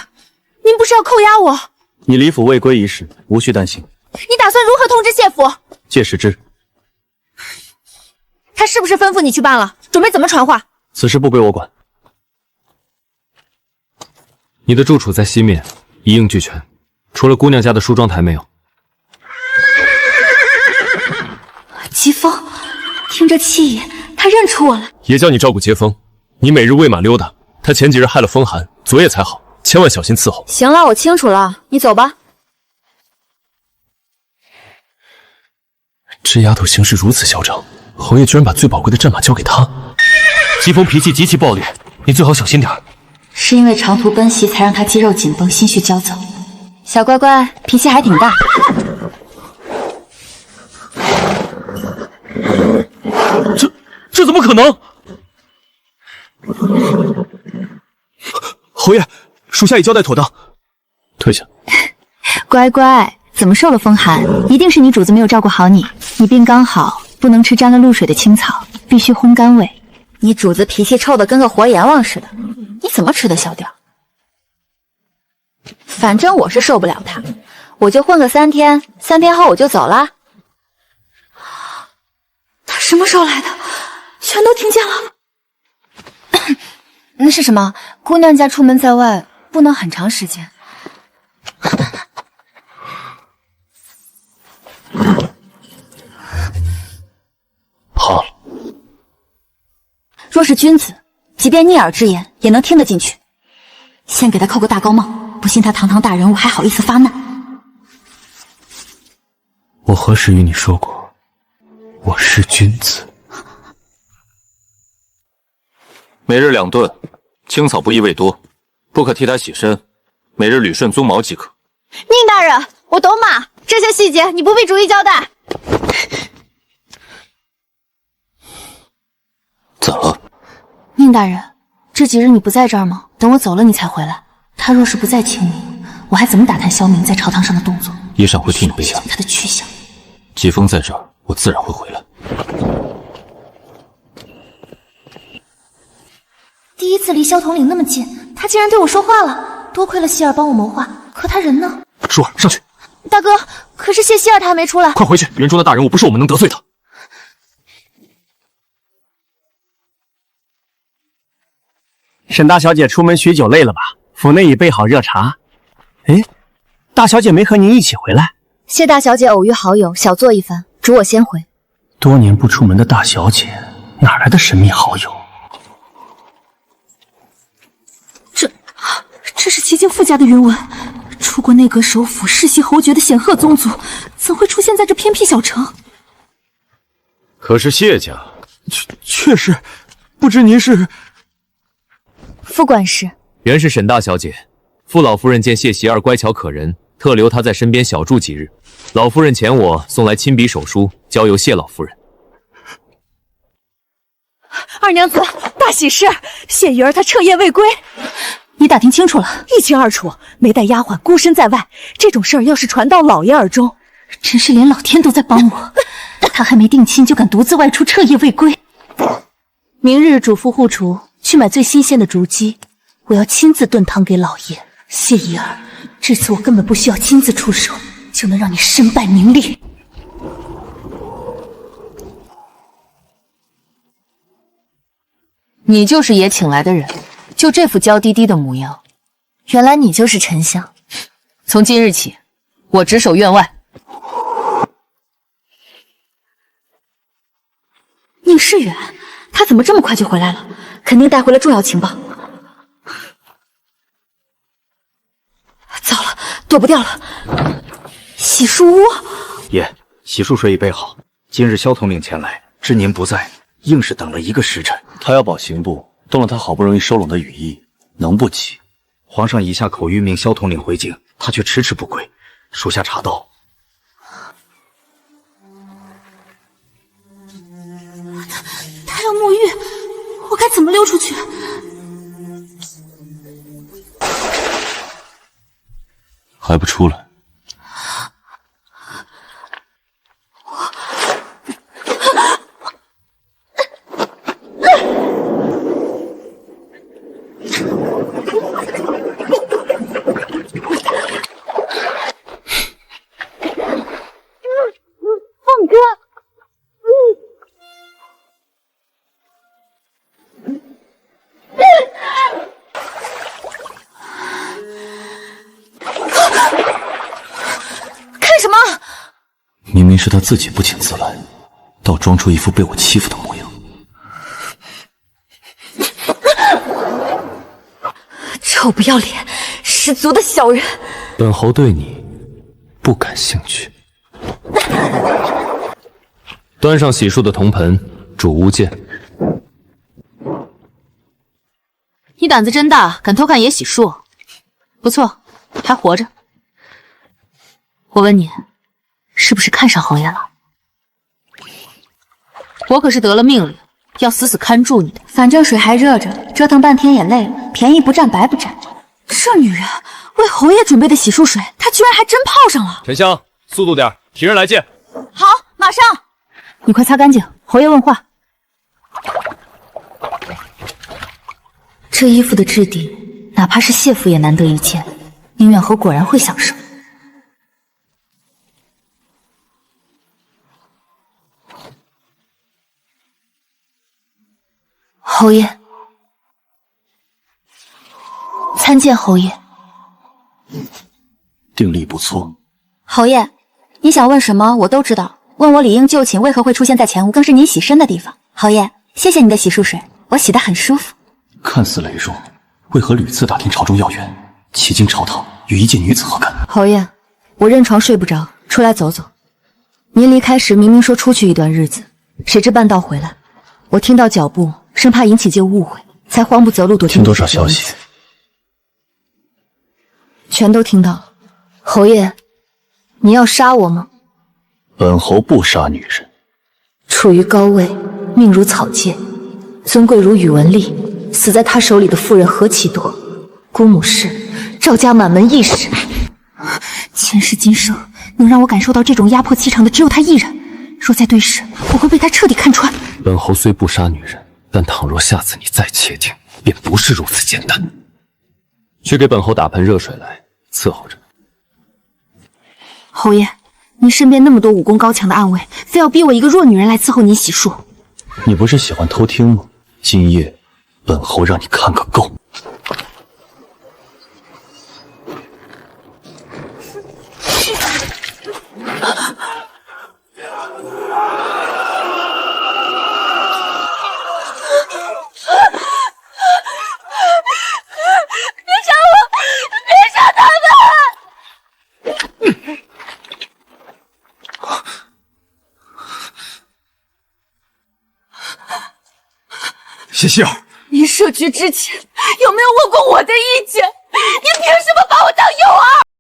您不是要扣押我？你离府未归一事，无需担心。你打算如何通知谢府？届时知。他是不是吩咐你去办了？准备怎么传话？此事不归我管。你的住处在西面，一应俱全，除了姑娘家的梳妆台没有。疾风，听这气音，他认出我了。爷叫你照顾杰风，你每日喂马溜达，他前几日害了风寒，昨夜才好，千万小心伺候。行了，我清楚了，你走吧。这丫头行事如此嚣张，侯爷居然把最宝贵的战马交给她。疾风脾气极其暴烈，你最好小心点。是因为长途奔袭才让他肌肉紧绷、心绪焦躁。小乖乖，脾气还挺大。这怎么可能？侯爷，属下已交代妥当。退下。乖乖，怎么受了风寒？一定是你主子没有照顾好你。你病刚好，不能吃沾了露水的青草，必须烘干喂。你主子脾气臭的跟个活阎王似的，你怎么吃得消掉？反正我是受不了他，我就混个3天，3天后我就走了。他什么时候来的？全都听见了。那是什么？姑娘家出门在外不能很长时间。好。若是君子，即便逆耳之言也能听得进去。先给他扣个大高帽，不信他堂堂大人物还好意思发难。我何时与你说过我是君子？每日2顿，青草不宜喂多，不可替他洗身，每日捋顺鬃毛即可。宁大人，我懂马，这些细节你不必逐一交代。怎么？宁大人，这几日你不在这儿吗？等我走了你才回来。他若是不再请你，我还怎么打探萧明在朝堂上的动作？爷上会替你备下他的去向。疾风在这儿，我自然会回来。第一次离萧统领那么近，他竟然对我说话了。多亏了希儿帮我谋划，可他人呢？舒儿，上去。大哥，可是谢希儿他还没出来。快回去，园中的大人物不是我们能得罪的。沈大小姐出门许久，累了吧？府内已备好热茶。哎，大小姐没和您一起回来？谢大小姐偶遇好友，小坐一番，主我先回。多年不出门的大小姐，哪来的神秘好友？这是齐境傅家的云纹，出过内阁首辅、世袭侯爵的显赫宗族，怎会出现在这偏僻小城？可是谢家，确实，不知您是？副管事，原是沈大小姐。傅老夫人见谢喜儿乖巧可人，特留她在身边小住几日。老夫人遣我送来亲笔手书，交由谢老夫人。二娘子，大喜事！谢鱼儿她彻夜未归。你打听清楚了？一清二楚，没带丫鬟，孤身在外，这种事儿要是传到老爷耳中，真是连老天都在帮我。他还没定亲就敢独自外出，彻夜未归。明日嘱咐护厨去买最新鲜的竹鸡，我要亲自炖汤给老爷。谢怡儿，这次我根本不需要亲自出手，就能让你身败名裂。你就是爷请来的人，就这副娇滴滴的模样。原来你就是丞相。从今日起，我值守院外。宁世远，他怎么这么快就回来了？肯定带回了重要情报。糟了，躲不掉了！洗漱屋，爷，洗漱水已备好。今日萧统领前来，知您不在，硬是等了1个时辰。他要保刑部，动了他好不容易收拢的羽翼，能不急？皇上已下口谕命萧统领回京，他却迟迟不归。属下查到，他要沐浴，我该怎么溜出去？还不出来？凤哥，看什么？明明是他自己不请自来，倒装出一副被我欺负的模样。臭不要脸，十足的小人！本侯对你不感兴趣。端上洗漱的铜盆，主屋见。你胆子真大，敢偷看爷洗漱，不错，还活着。我问你，是不是看上侯爷了？我可是得了命令，要死死看住你的。反正水还热着，折腾半天也累了，便宜不占白不占。这女人为侯爷准备的洗漱水，她居然还真泡上了。沉香，速度点，提人来见。好，马上。你快擦干净，侯爷问话。这衣服的质地，哪怕是谢府也难得一见。宁远侯果然会享受。侯爷，参见侯爷。定力不错。侯爷，你想问什么，我都知道。问我理应就寝为何会出现在前屋，更是你洗身的地方。侯爷，谢谢你的洗漱水，我洗得很舒服。看似羸弱，为何屡次打听朝中要员？奇经朝堂，与一介女子何干？侯爷，我认床睡不着，出来走走。您离开时明明说出去一段日子，谁知半道回来，我听到脚步，生怕引起旧误会，才慌不择路躲进。听多少消息？全都听到了。侯爷，你要杀我吗？本侯不杀女人。处于高位，命如草芥，尊贵如宇文丽，死在他手里的妇人何其多。姑母氏，赵家满门义士。前世今生，能让我感受到这种压迫气场的只有他一人。若再对视，我会被他彻底看穿。本侯虽不杀女人，但倘若下次你再窃听，便不是如此简单。去给本侯打盆热水来，伺候着。侯爷，您身边那么多武功高强的暗卫，非要逼我一个弱女人来伺候您洗漱。你不是喜欢偷听吗？今夜本侯让你看个够。谢希儿，你设局之前有没有问过我的意见？你凭什么把我当诱饵？